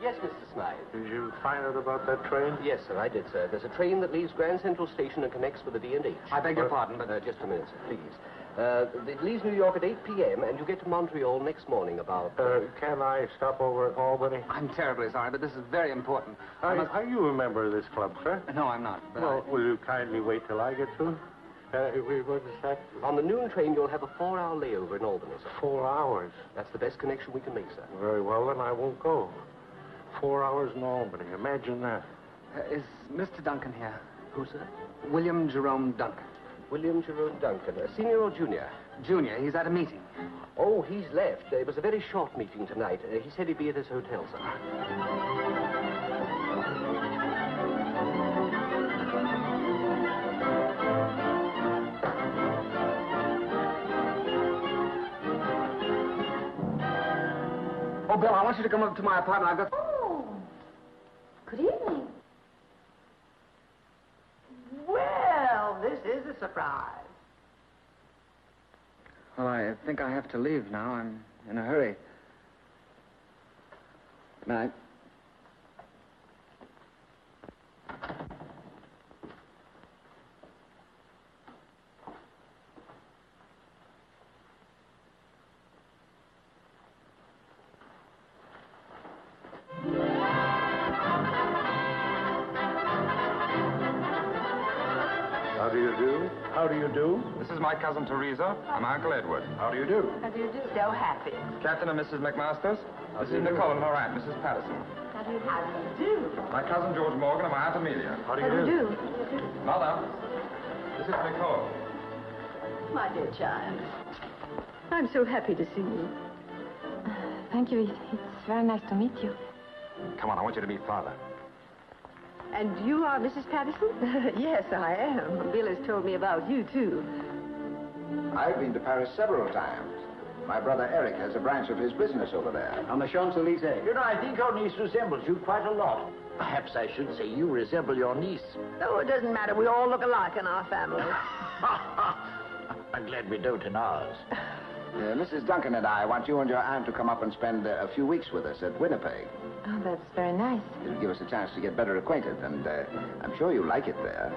Yes, Mr. Smythe. Did you find out about that train? Yes, sir, I did, sir. There's a train that leaves Grand Central Station and connects with the D&H. I beg your pardon, but... just a minute, sir, please. It leaves New York at 8 p.m., and you get to Montreal next morning about... Can I stop over at Albany? I'm terribly sorry, but this is very important. Are you a member of this club, sir? No, I'm not. Well, will you kindly wait till I get through? What is that? On the noon train, you'll have a 4-hour layover in Albany, sir. 4 hours? That's the best connection we can make, sir. Very well, then I won't go. 4 hours in Albany. Imagine that. Is Mr. Duncan here? Who, sir? William Jerome Duncan. William Jerome Duncan. Senior or junior? Junior. He's at a meeting. Oh, he's left. It was a very short meeting tonight. He said he'd be at his hotel, sir. Oh, Bill, I want you to come up to my apartment. I've got... Oh, good evening. Well, this is a surprise. Well, I think I have to leave now. I'm in a hurry. Good night. How do you do? This is my cousin Teresa. I'm Uncle Edward. How do you do? How do you do? So happy. Captain and Mrs. McMasters. This is Nicole and her aunt, Mrs. Patterson. How do you do? How do you do? My cousin George Morgan and my Aunt Amelia. How do you do? Mother, this is Nicole. My dear child, I'm so happy to see you. Thank you. It's very nice to meet you. Come on, I want you to meet Father. And you are Mrs. Patterson? Yes, I am. Bill has told me about you, too. I've been to Paris several times. My brother Eric has a branch of his business over there. On the Champs-Elysees. You know, I think your niece resembles you quite a lot. Perhaps I should say you resemble your niece. Oh, it doesn't matter. We all look alike in our family. I'm glad we don't in ours. Mrs. Duncan and I want you and your aunt to come up and spend a few weeks with us at Winnipeg. Oh, that's very nice. It'll give us a chance to get better acquainted, and I'm sure you'll like it there.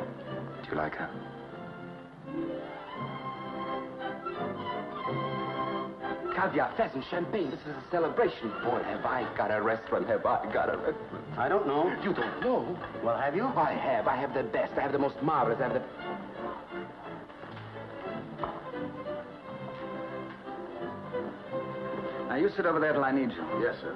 Do you like her? caviar, pheasant, champagne. This is a celebration. Boy, have I got a restaurant. Have I got a restaurant. I don't know. You don't know? Well, have you? I have. I have the best. I have the most marvelous. I have the... Now, you sit over there till I need you. Yes, sir.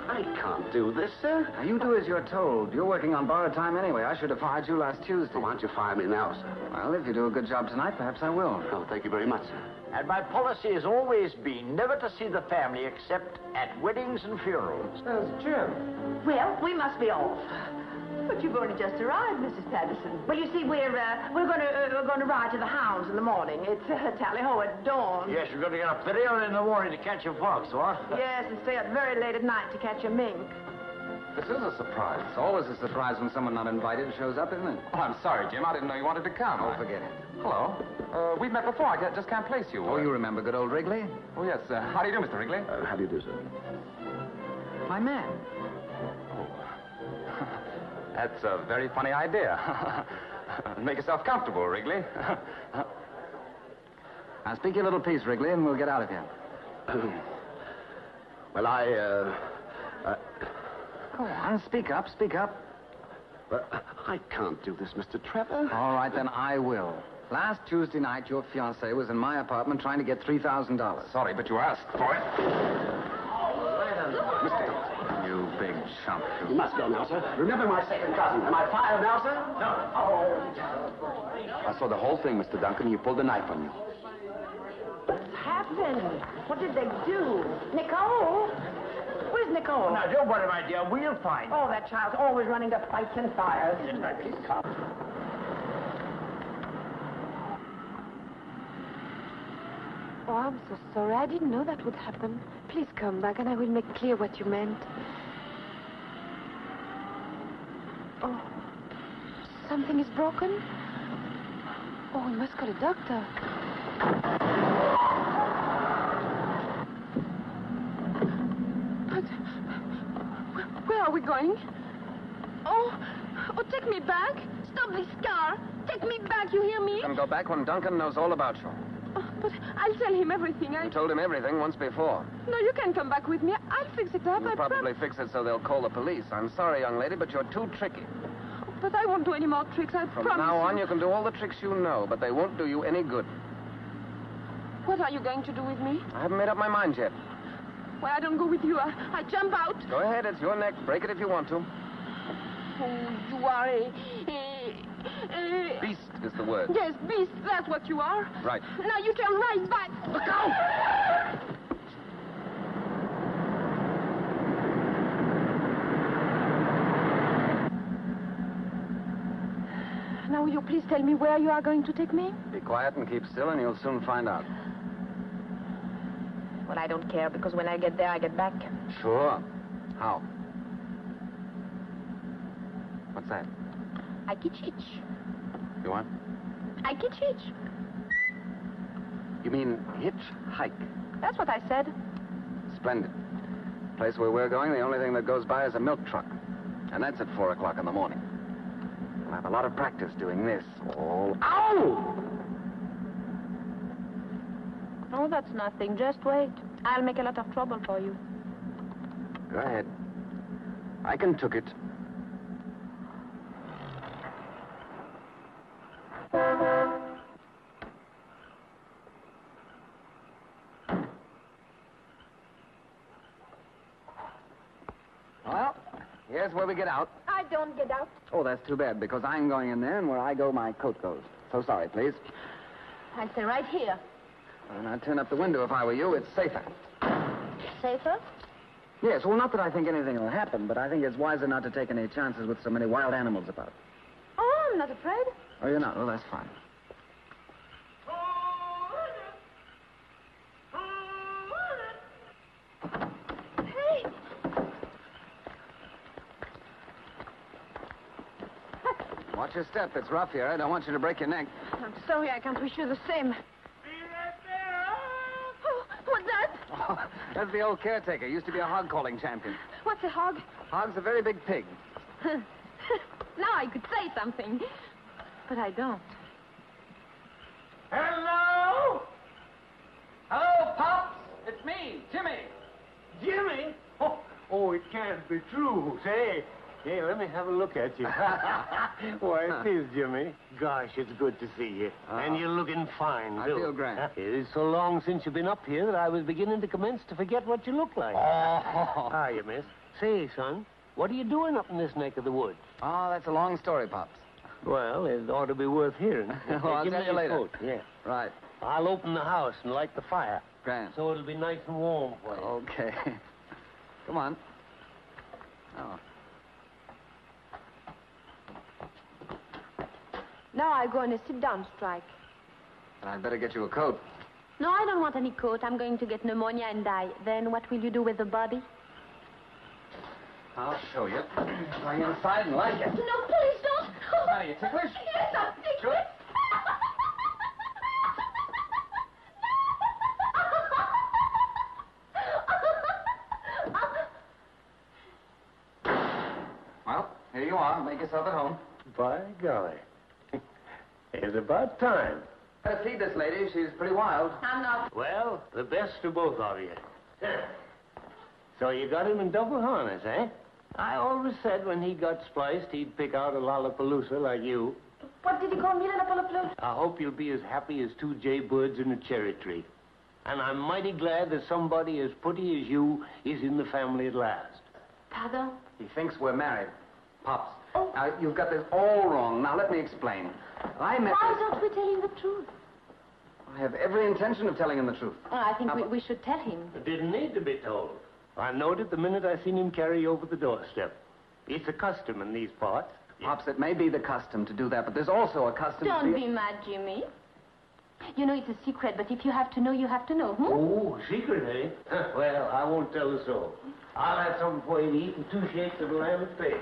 I can't do this, sir. Now, you do as you're told. You're working on borrowed time anyway. I should have fired you last Tuesday. Why don't you fire me now, sir? Well, if you do a good job tonight, perhaps I will. Oh, thank you very much, sir. And my policy has always been never to see the family except at weddings and funerals. Jim. Well, we must be off. But you've only just arrived, Mrs. Patterson. Well, you see, we're going to ride to the hounds in the morning. It's tally-ho at dawn. Yes, you're going to get up very early in the morning to catch a fox, what? Yes, and stay up very late at night to catch a mink. This is a surprise. It's always a surprise when someone not invited shows up, isn't it? Oh, I'm sorry, Jim. I didn't know you wanted to come. Oh, forget it. Hello. We've met before. I just can't place you. Oh, you remember good old Wrigley? Oh, yes. How do you do, Mr. Wrigley? How do you do, sir? My man. That's a very funny idea. Make yourself comfortable, Wrigley. Now, speak your little piece, Wrigley, and we'll get out of here. Well, Go on, speak up, speak up. I can't do this, Mr. Trevor. All right, then I will. Last Tuesday night, your fiancée was in my apartment trying to get $3,000. Sorry, but you asked for it. Mr. Dawson. You big chump. You must go now, sir. Remember my second cousin. Am I fired now, sir? No. Oh. I saw the whole thing, Mr. Duncan. He pulled a knife on you. What's happened? What did they do? Nicole? Where's Nicole? Now, don't worry, my dear. We'll find her. Oh, that child's always running to fights and fires. Please come. Oh, I'm so sorry. I didn't know that would happen. Please come back and I will make clear what you meant. Oh, something is broken? Oh, we must call a doctor. But where are we going? Oh, take me back. Stop this car. Take me back, you hear me? You can go back when Duncan knows all about you. Oh, but I'll tell him everything. You told him everything once before. No, you can come back with me. I'll fix it up. You'll probably fix it so they'll call the police. I'm sorry, young lady, but you're too tricky. But I won't do any more tricks, I promise. From now on, you can do all the tricks you know, but they won't do you any good. What are you going to do with me? I haven't made up my mind yet. Well, I don't go with you. I jump out. Go ahead, it's your neck. Break it if you want to. Oh, you are a Beast is the word. Yes, beast. That's what you are. Right. Now you turn right back. Look out! Now, will you please tell me where you are going to take me? Be quiet and keep still, and you'll soon find out. Well, I don't care, because when I get there, I get back. Sure. How? What's that? I kitch. You what? I kitch. You mean hitch-hike? That's what I said. Splendid. Place where we're going, the only thing that goes by is a milk truck. And that's at 4 o'clock in the morning. We'll have a lot of practice doing this. Oh, ow! Oh, that's nothing. Just wait. I'll make a lot of trouble for you. Go ahead. I can took it. Well, here's where we get out. I don't get out. Oh, that's too bad, because I'm going in there, and where I go, my coat goes. So sorry, please. I'll stay right here. And I'd turn up the window if I were you. It's safer. Safer? Yes, well, not that I think anything will happen, but I think it's wiser not to take any chances with so many wild animals about. Oh, I'm not afraid. Oh, you're not? Well, that's fine. Hey! Watch your step. It's rough here. I don't want you to break your neck. I'm sorry, I can't wish you the same. Oh, what's that? Oh, that's the old caretaker. Used to be a hog-calling champion. What's a hog? Hog's a very big pig. Now I could say something. But I don't. Hello? Hello, Pops? Jimmy? Oh, it can't be true. Say, hey, let me have a look at you. Why, it is, Jimmy. Gosh, it's good to see you. And you're looking fine, I too. feel great. It is so long since you've been up here that I was beginning to commence to forget what you look like. Oh. How are you, miss? Say, son, what are you doing up in this neck of the woods? Oh, that's a long story, Pops. Well, it ought to be worth hearing. Well, I'll Give tell me you your later. coat. Yeah. Right. I'll open the house and light the fire. Grand. So it'll be nice and warm for you. Okay. Come on. Oh. Now I go on a sit-down strike. I'd better get you a coat. No, I don't want any coat. I'm going to get pneumonia and die. Then what will you do with the body? I'll show you. Going inside and like it. No, please don't. Are you ticklish? Yes, I'm ticklish. Sure. Well, here you are. Make yourself at home. By golly. It's about time. Better feed this lady. She's pretty wild. I'm not. Well, the best of both of you. So you got him in double harness, eh? I always said when he got spliced, he'd pick out a Lollapalooza like you. What did he call me, Lollapalooza? I hope you'll be as happy as two jay birds in a cherry tree. And I'm mighty glad that somebody as pretty as you is in the family at last. Pardon? He thinks we're married. Pops. Oh. Now, you've got this all wrong. Now, let me explain. I met Why this... don't we tell him the truth? I have every intention of telling him the truth. Oh, I think we should tell him. It didn't need to be told. I knowed it the minute I seen him carry you over the doorstep. It's a custom in these parts. Pops, it may be the custom to do that, but there's also a custom to Don't be mad, Jimmy. You know it's a secret, but if you have to know, you have to know. Oh, secret, eh? Well, I won't tell the soul. I'll have something for you to eat and 2 shakes of lamb and bacon.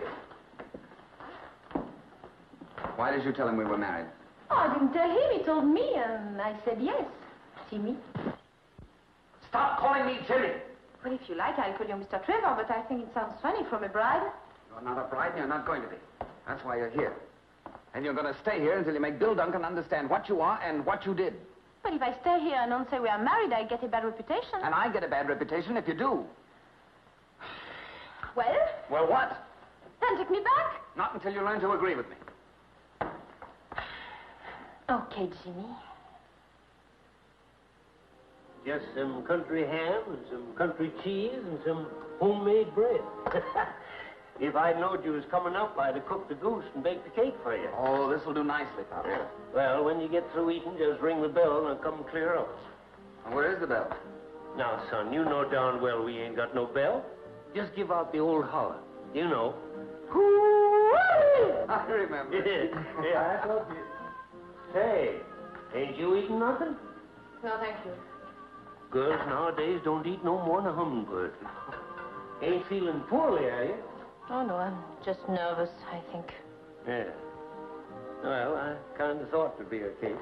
Why did you tell him we were married? Oh, I didn't tell him. He told me, and I said yes. Jimmy. Stop calling me Jimmy. Well, if you like, I'll call you Mr. Trevor, but I think it sounds funny from a bride. You're not a bride, and you're not going to be. That's why you're here. And you're going to stay here until you make Bill Duncan understand what you are and what you did. But if I stay here and don't say we are married, I get a bad reputation. And I get a bad reputation if you do. Well? Well, what? Then take me back. Not until you learn to agree with me. Okay, Jimmy. Just some country ham and some country cheese and some homemade bread. If I'd known you was coming up, I'd have cooked the goose and baked the cake for you. Oh, this will do nicely, Pop. Well, when you get through eating, just ring the bell and I'll come clear up. And where is the bell? Now, son, you know darn well we ain't got no bell. Just give out the old holler. You know. I remember. Yeah, I thought you... Say, ain't you eating nothing? No, thank you. Girls nowadays don't eat no more than a hummingbird. Ain't feeling poorly, are you? Oh, no, I'm just nervous, I think. Yeah. Well, I kind of thought it'd be a case.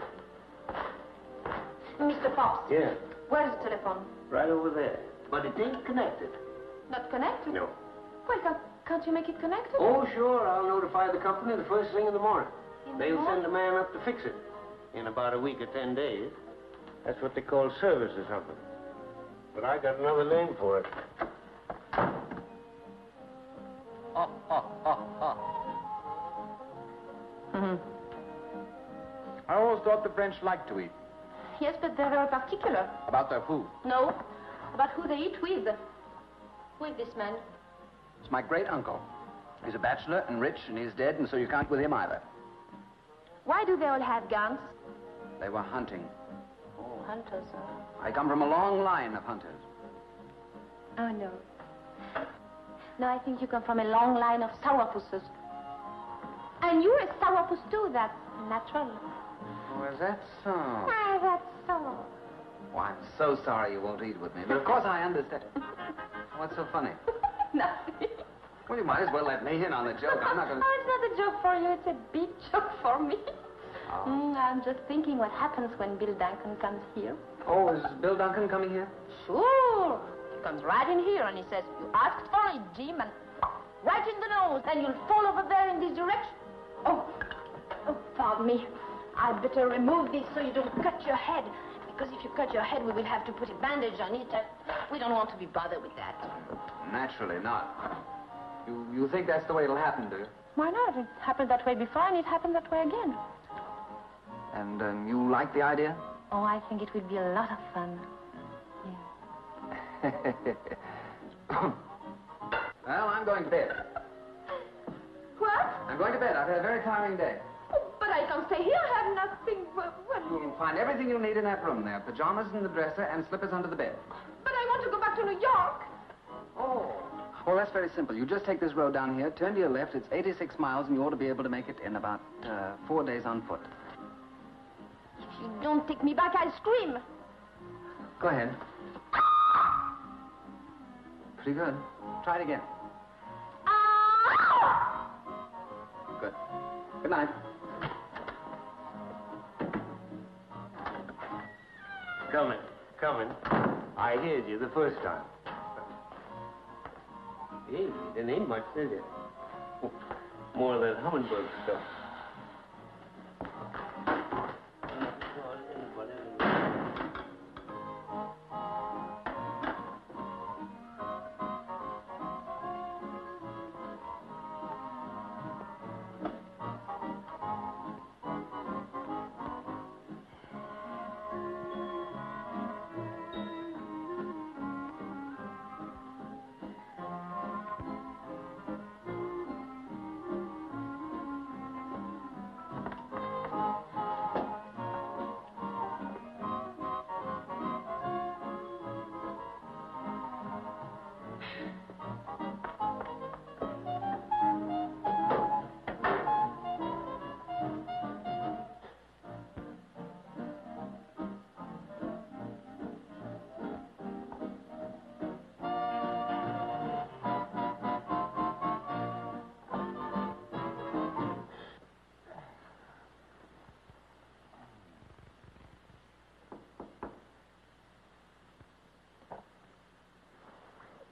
Mr. Pops. Yeah, Where's the telephone? right over there. But it ain't connected. Not connected? No. Well, can't you make it connected? Oh, sure. I'll notify the company the first thing in the morning. In the They'll morning? send a man up to fix it in about a week or 10 days. That's what they call service or something. But I got another name for it. I always thought the French liked to eat. Yes, but they're very particular. About their food. No, about who they eat with. With this man. It's my great uncle. He's a bachelor and rich, and he's dead, and so you can't with him either. Why do they all have guns? They were hunting. Oh, hunters. I come from a long line of hunters. Oh, no. No, I think you come from a long line of sourpusses. And you're a sourpuss, too. That's natural. Oh, is that so? Ah, that's so. Oh, I'm so sorry you won't eat with me, but of course I understand. What's so funny? Nothing. Well, you might as well let me in on the joke. I'm not going to... Oh, it's not a joke for you. It's a big joke for me. Oh. I'm just thinking what happens when Bill Duncan comes here. Oh, is Bill Duncan coming here? Sure. He comes right in here and he says, you asked for it, Jim, and right in the nose, and you'll fall over there in this direction. Oh, pardon me. I'd better remove this so you don't cut your head. Because if you cut your head, we will have to put a bandage on it. We don't want to be bothered with that. Naturally not. You think that's the way it'll happen, do you? Why not? It happened that way before, and it happened that way again. And you like the idea? Oh, I think it will be a lot of fun. Well, I'm going to bed. What? I'm going to bed. I've had a very tiring day. Oh, but I can't stay here. I have nothing. You'll find everything you'll need in that room there. Pajamas in the dresser and slippers under the bed. But I want to go back to New York. Oh. Well, that's very simple. You just take this road down here, turn to your left. It's 86 miles, and you ought to be able to make it in about 4 days on foot. If you don't take me back, I'll scream. Go ahead. Pretty good. Try it again. Good. Good night. Coming. I heard you the first time. Hey, there ain't much, is it? More than hummingbird stuff.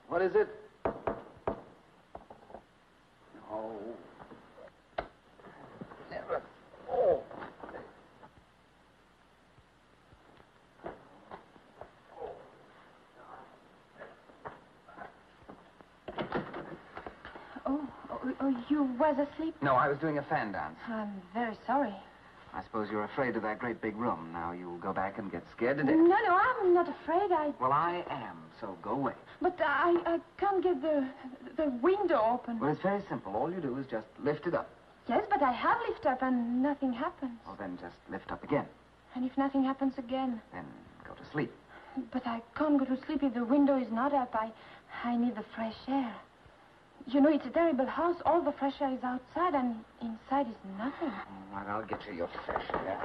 What is it? Oh. Never. Oh. Oh, you was asleep? No, I was doing a fan dance. I'm very sorry. I suppose you're afraid of that great big room. Now you'll go back and get scared to death. No, I'm not afraid. Well, I am, so go away. But I can't get the window open. Well, it's very simple. All you do is just lift it up. Yes, but I have lifted up and nothing happens. Well, then just lift up again. And if nothing happens again? Then go to sleep. But I can't go to sleep if the window is not up. I need the fresh air. You know, it's a terrible house. All the fresh air is outside, and inside is nothing. All right, I'll get you your fresh air.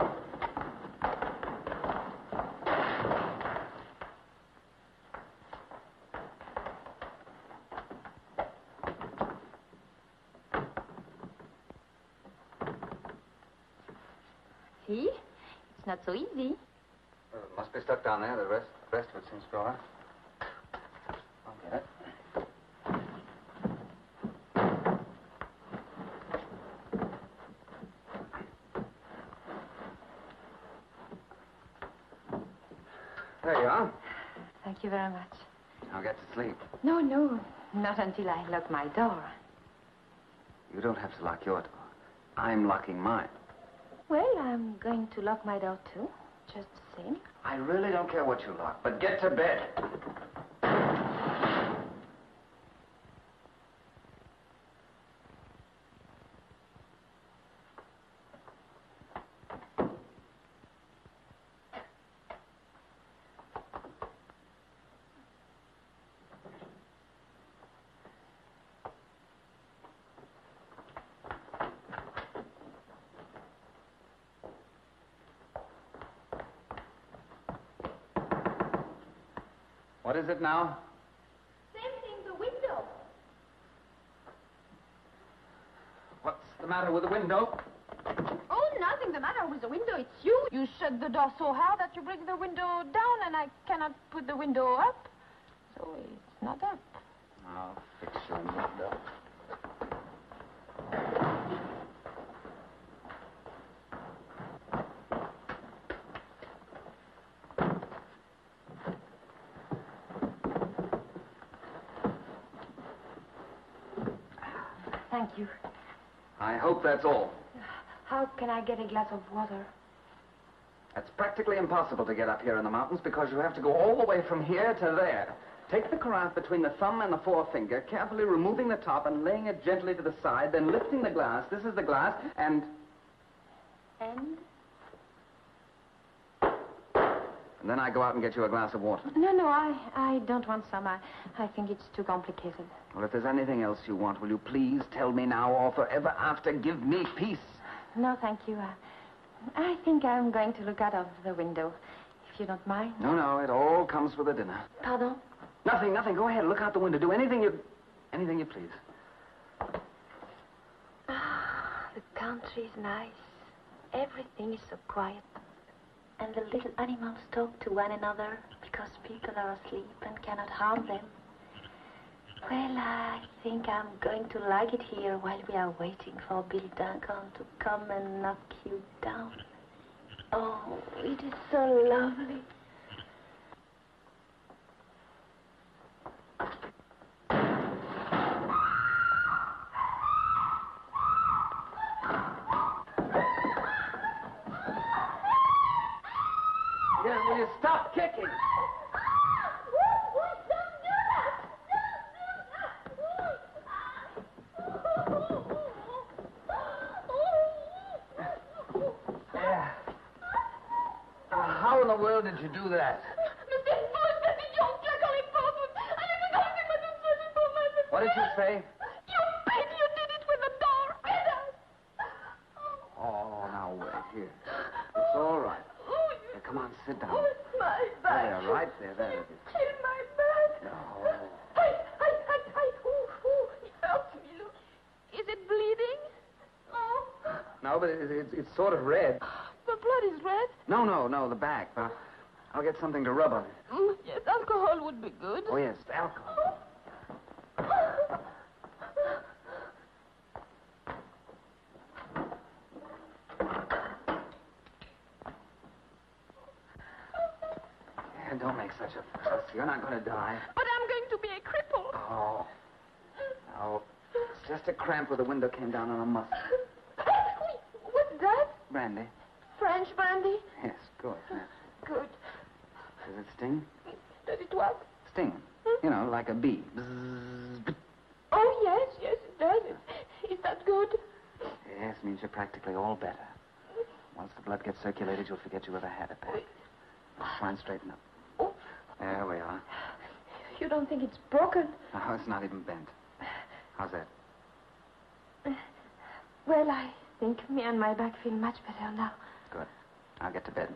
See? It's not so easy. Well, it must be stuck down there. The rest of it seems to go out. I'll get it. There you are. Thank you very much. Now get to sleep. No, not until I lock my door. You don't have to lock your door. I'm locking mine. Well, I'm going to lock my door, too. Just the same. I really don't care what you lock, but get to bed. What is it now? Same thing, the window. What's the matter with the window? Oh, nothing the matter with the window. It's you. You shut the door so hard that you bring the window down, and I cannot put the window up. So it's not up. I'll fix your window. thank you. I hope that's all. How can I get a glass of water? It's practically impossible to get up here in the mountains because you have to go all the way from here to there. Take the carafe between the thumb and the forefinger, carefully removing the top and laying it gently to the side, then lifting the glass. This is the glass, and... And? And then I go out and get you a glass of water. No, I don't want some. I think it's too complicated. Well, if there's anything else you want, will you please tell me now or forever after give me peace? No, thank you. I think I'm going to look out of the window, if you don't mind. No, it all comes with a dinner. Pardon? Nothing. Go ahead, look out the window. Do anything you please. The country is nice. Everything is so quiet. And the little animals talk to one another because people are asleep and cannot harm them. Well, I think I'm going to like it here while we are waiting for Bill Duncan to come and knock you down. Oh, it is so lovely. Yeah, will you stop kicking? How in the world did you do that? What did you say? You did it with the door. Oh, now wait here. It's all right. Here, come on, sit down. My back. There, right there. There it is. Kill my back. No. It hurts me, look. Is it bleeding? Oh. No, but it's sort of red. The blood is red? No, the back. I'll get something to rub on it. Yes, alcohol would be good. Oh, yes, alcohol. Yeah, don't make such a fuss. You're not going to die. But I'm going to be a cripple. Oh. No. It's just a cramp where the window came down on a muscle. What's that? Brandy. French brandy? Yes, good. Yeah. Good. Does it sting? Does it what? Sting. You know, like a bee. Bzzz. Oh, yes, it does. Is that good? Yes, means you're practically all better. Once the blood gets circulated, you'll forget you ever had a pain. Try and straighten up. Oh. There we are. You don't think it's broken? Oh, it's not even bent. How's that? Well, I think me and my back feel much better now. Good. I'll get to bed.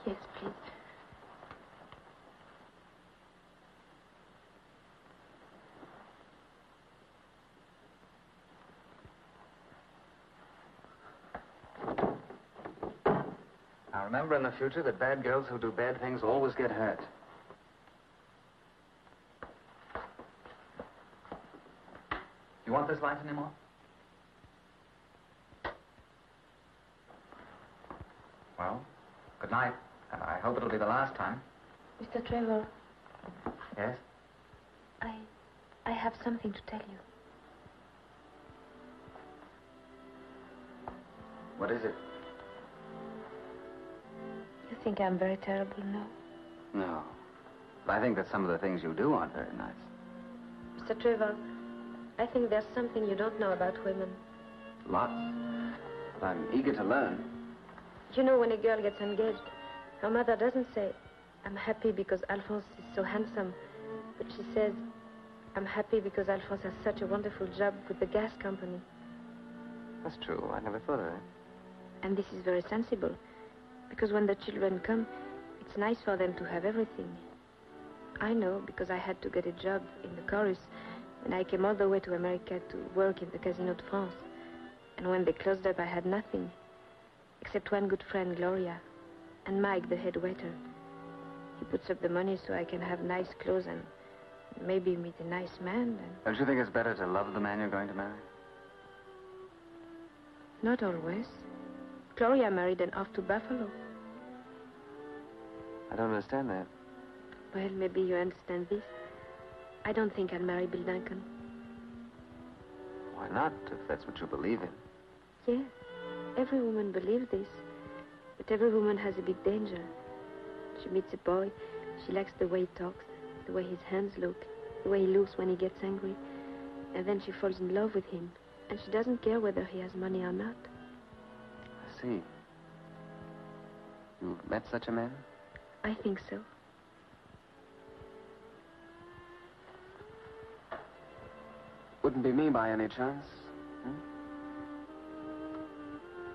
Yes, please. Now, remember in the future that bad girls who do bad things always get hurt. You want this light anymore? Well, good night. And I hope it'll be the last time. Mr. Trevor. Yes? I have something to tell you. What is it? You think I'm very terrible now? No. But I think that some of the things you do aren't very nice. Mr. Trevor, I think there's something you don't know about women. Lots. But I'm eager to learn. You know, when a girl gets engaged, her mother doesn't say, I'm happy because Alphonse is so handsome. But she says, I'm happy because Alphonse has such a wonderful job with the gas company. That's true. I never thought of that. And this is very sensible. Because when the children come, it's nice for them to have everything. I know because I had to get a job in the chorus. And I came all the way to America to work in the Casino de France. And when they closed up, I had nothing. Except one good friend, Gloria. And Mike, the head waiter. He puts up the money so I can have nice clothes and maybe meet a nice man. And Don't you think it's better to love the man you're going to marry? not always. Gloria married and off to Buffalo. I don't understand that. Well, maybe you understand this. I don't think I'll marry Bill Duncan. Why not, if that's what you believe in? Yes, every woman believes this. But every woman has a big danger. She meets a boy, she likes the way he talks, the way his hands look, the way he looks when he gets angry. And then she falls in love with him. And she doesn't care whether he has money or not. I see. You've met such a man? I think so. Wouldn't be me by any chance? Hmm?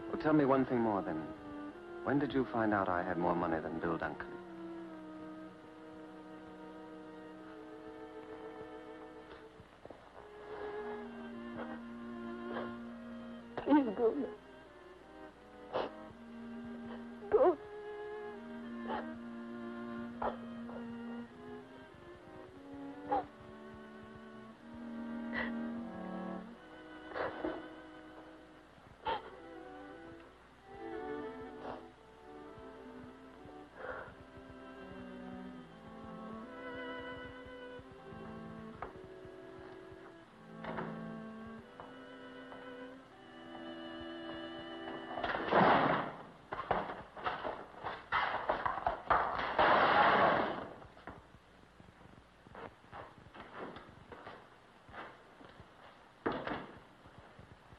Well, tell me one thing more, then. When did you find out I had more money than Bill Duncan? Please go now. Go.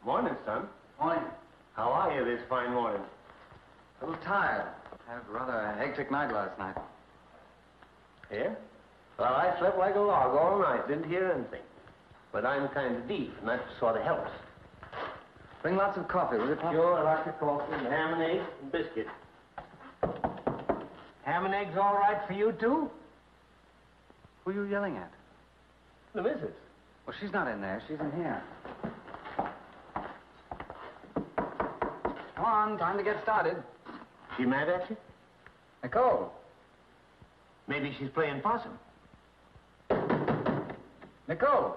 Morning, son. Morning. How are you this fine morning? A little tired. Had rather a hectic night last night. Yeah? Well, I slept like a log all night. Didn't hear anything. But I'm kind of deep, and that sort of helps. Bring lots of coffee, will you, Pop? Sure, lots of coffee and ham and eggs and biscuit. Ham and eggs all right for you, too? Who are you yelling at? The missus. Well, she's not in there. She's in here. Come on, time to get started. She mad at you? Nicole. Maybe she's playing possum. Nicole.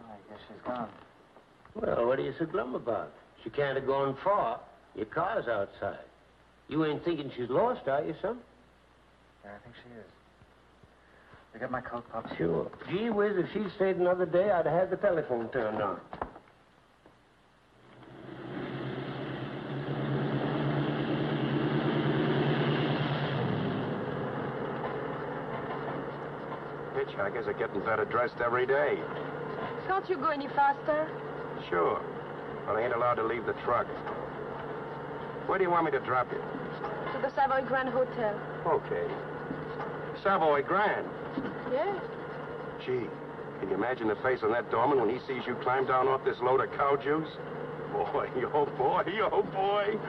Oh, I guess she's gone. Well, what are you so glum about? She can't have gone far. Your car's outside. You ain't thinking she's lost, are you, son? Yeah, I think she is. You got my coat, Pop? Sure. Gee whiz, if she'd stayed another day, I'd have had the telephone turned on. Hitchhikers are getting better dressed every day. Can't you go any faster? Sure. But I ain't allowed to leave the truck. Where do you want me to drop you? To the Savoy Grand Hotel. Okay. Savoy Grand. Yes. Gee, can you imagine the face on that doorman when he sees you climb down off this load of cow juice? Boy, oh boy, oh boy.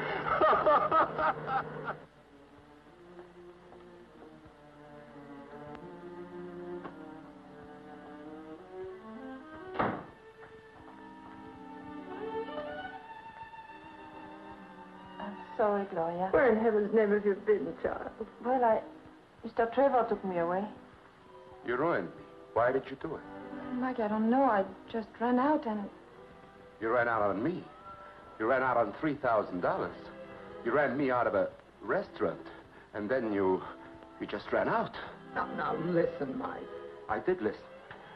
Sorry, Gloria. Where in heaven's name have you been, child? Well, Mr. Trevor took me away. You ruined me. Why did you do it? Mike, I don't know. I just ran out and... You ran out on me. You ran out on $3,000. You ran me out of a restaurant. And then you just ran out. Now, listen, Mike. I did listen.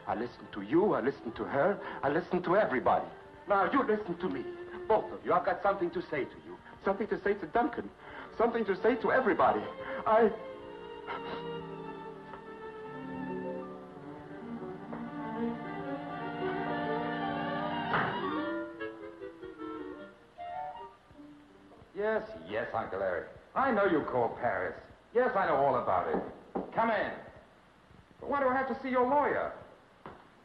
I listened to you. I listened to her. I listened to everybody. Now, you listen to me. Both of you. I've got something to say to you. Something to say to Duncan. Something to say to everybody. Yes, Uncle Larry. I know you called Paris. Yes, I know all about it. Come in. But why do I have to see your lawyer?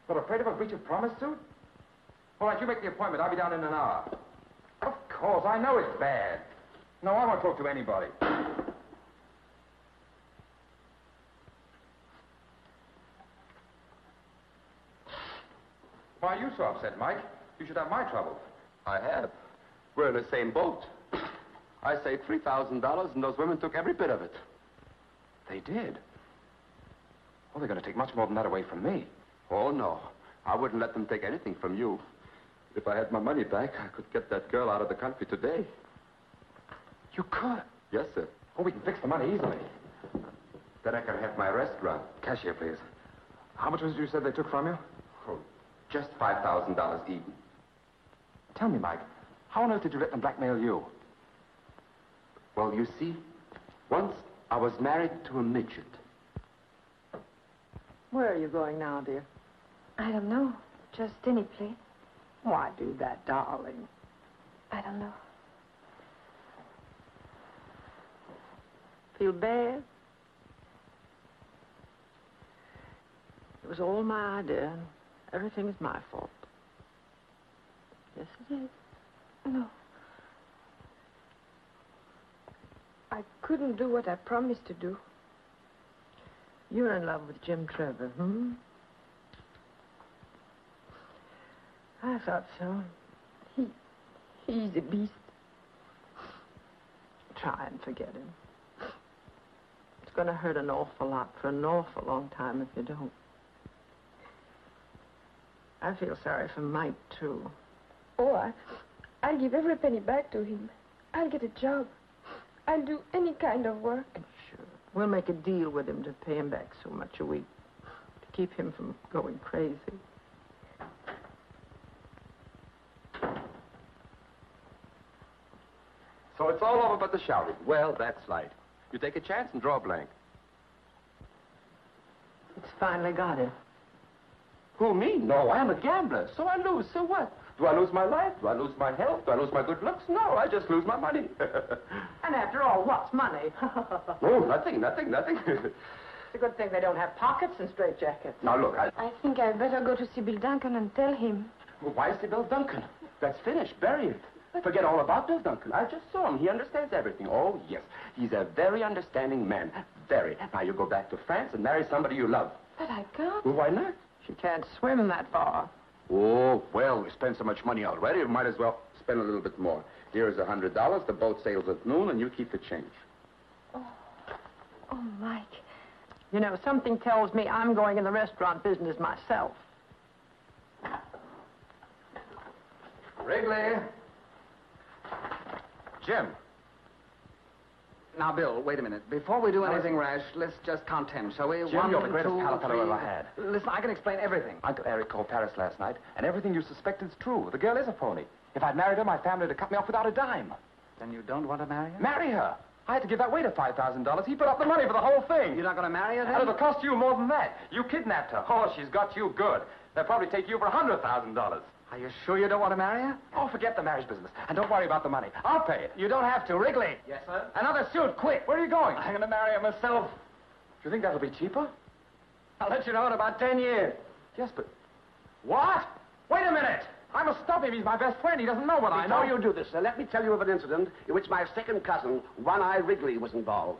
Not afraid of a breach of promise suit? All right, you make the appointment. I'll be down in an hour. Of course, I know it's bad. No, I won't talk to anybody. Why are you so upset, Mike? You should have my trouble. I have. We're in the same boat. I saved $3,000, and those women took every bit of it. They did? Well, they're going to take much more than that away from me. Oh, no. I wouldn't let them take anything from you. If I had my money back, I could get that girl out of the country today. You could? Yes, sir. Oh, we can fix the money easily. Then I can have my restaurant. Cashier, please. How much was it you said they took from you? Oh, just $5,000 even. Tell me, Mike, how on earth did you let them blackmail you? Well, you see, once I was married to a midget. Where are you going now, dear? I don't know. Just any place. Why do that, darling? I don't know. Feel bad? It was all my idea, and everything is my fault. Yes, it is. No. I couldn't do what I promised to do. You're in love with Jim Trevor, hmm? I thought so. He's a beast. Try and forget him. It's going to hurt an awful lot for an awful long time if you don't. I feel sorry for Mike, too. Oh, I'll give every penny back to him. I'll get a job. I'll do any kind of work. Sure. We'll make a deal with him to pay him back so much a week. To keep him from going crazy. So it's all over but the shouting. Well, that's light. You take a chance and draw a blank. It's finally got him. Who, me? No, I'm a gambler. So I lose. So what? Do I lose my life? Do I lose my health? Do I lose my good looks? No, I just lose my money. And after all, what's money? Oh, nothing. It's a good thing they don't have pockets and straitjackets. Now, look, I think I'd better go to Sybil Duncan and tell him. Well, why Sybil Duncan? That's finished. Bury it. Forget all about Bill Duncan. I just saw him. He understands everything. Oh, yes. He's a very understanding man. Very. Now, you go back to France and marry somebody you love. But I can't. Well, why not? She can't swim that far. Oh, well, we spent so much money already, we might as well spend a little bit more. Here's $100. The boat sails at noon, and you keep the change. Oh, Mike. You know, something tells me I'm going in the restaurant business myself. Wrigley. Jim. Now, Bill, wait a minute. Before we do anything rash, let's just count 10, shall we? Jim, One, you're the greatest two, pal fellow I ever three. had. Listen, I can explain everything. Uncle Eric called Paris last night, and everything you suspect is true. The girl is a phony. If I'd married her, my family would have cut me off without a dime. Then you don't want to marry her? Marry her? I had to give that waiter $5,000. He put up the money for the whole thing. You're not going to marry her, then? And it'll cost you more than that. You kidnapped her. Oh, she's got you good. They'll probably take you for $100,000. Are you sure you don't want to marry her? Oh, forget the marriage business. And don't worry about the money. I'll pay it. You don't have to. Wrigley. Yes, sir? Another suit, quick. Where are you going? I'm going to marry her myself. Do you think that'll be cheaper? I'll let you know in about 10 years. Yes, but... What? Wait a minute. I must stop him. He's my best friend. He doesn't know what I know. Before you do this, sir, let me tell you of an incident in which my second cousin, One-Eye Wrigley, was involved.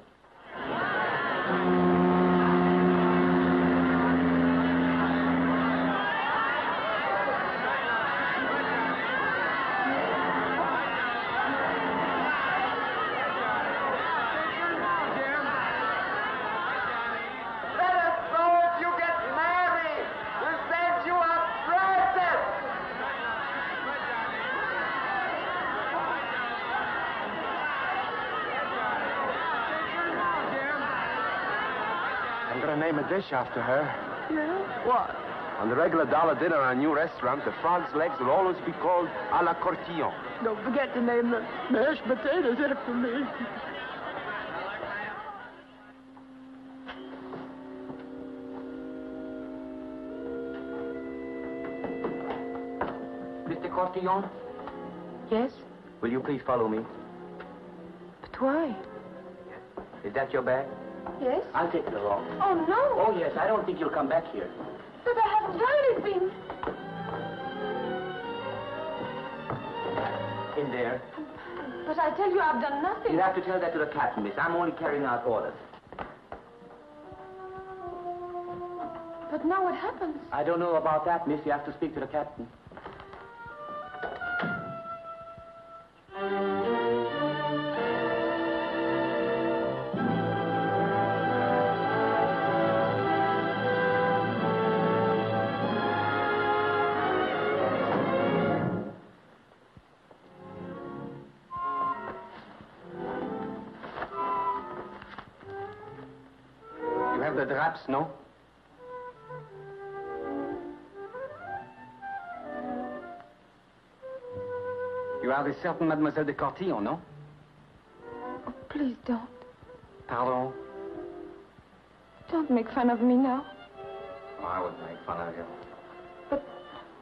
I'm going to name a dish after her. Yeah? What? On the regular dollar dinner in our new restaurant, the frog's legs will always be called à la Cortillon. Don't forget to name the mashed potatoes after me. Mr. Cortillon, Yes? will you please follow me? But why? Is that your bag? Yes? I'll take it along. Oh, no. Oh, yes, I don't think you'll come back here. But I haven't done anything. In there. But I tell you, I've done nothing. You have to tell that to the captain, miss. I'm only carrying out orders. But now what happens? I don't know about that, miss. You have to speak to the captain. the Drapes, no? You are the certain Mademoiselle de Cortillon, no? Oh, please don't. Pardon? Don't make fun of me now. Oh, I wouldn't make fun of you. But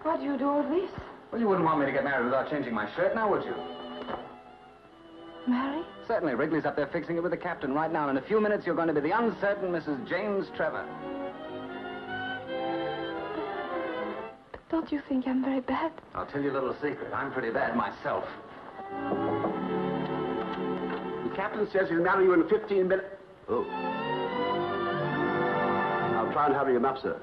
why do you do all this? Well, you wouldn't want me to get married without changing my shirt now, would you? Marry? Certainly. Wrigley's up there fixing it with the captain right now. In a few minutes, you're going to be the uncertain Mrs. James Trevor. But don't you think I'm very bad? I'll tell you a little secret. I'm pretty bad myself. The captain says he'll marry you in 15 minutes. Oh. I'll try and hurry him up, sir.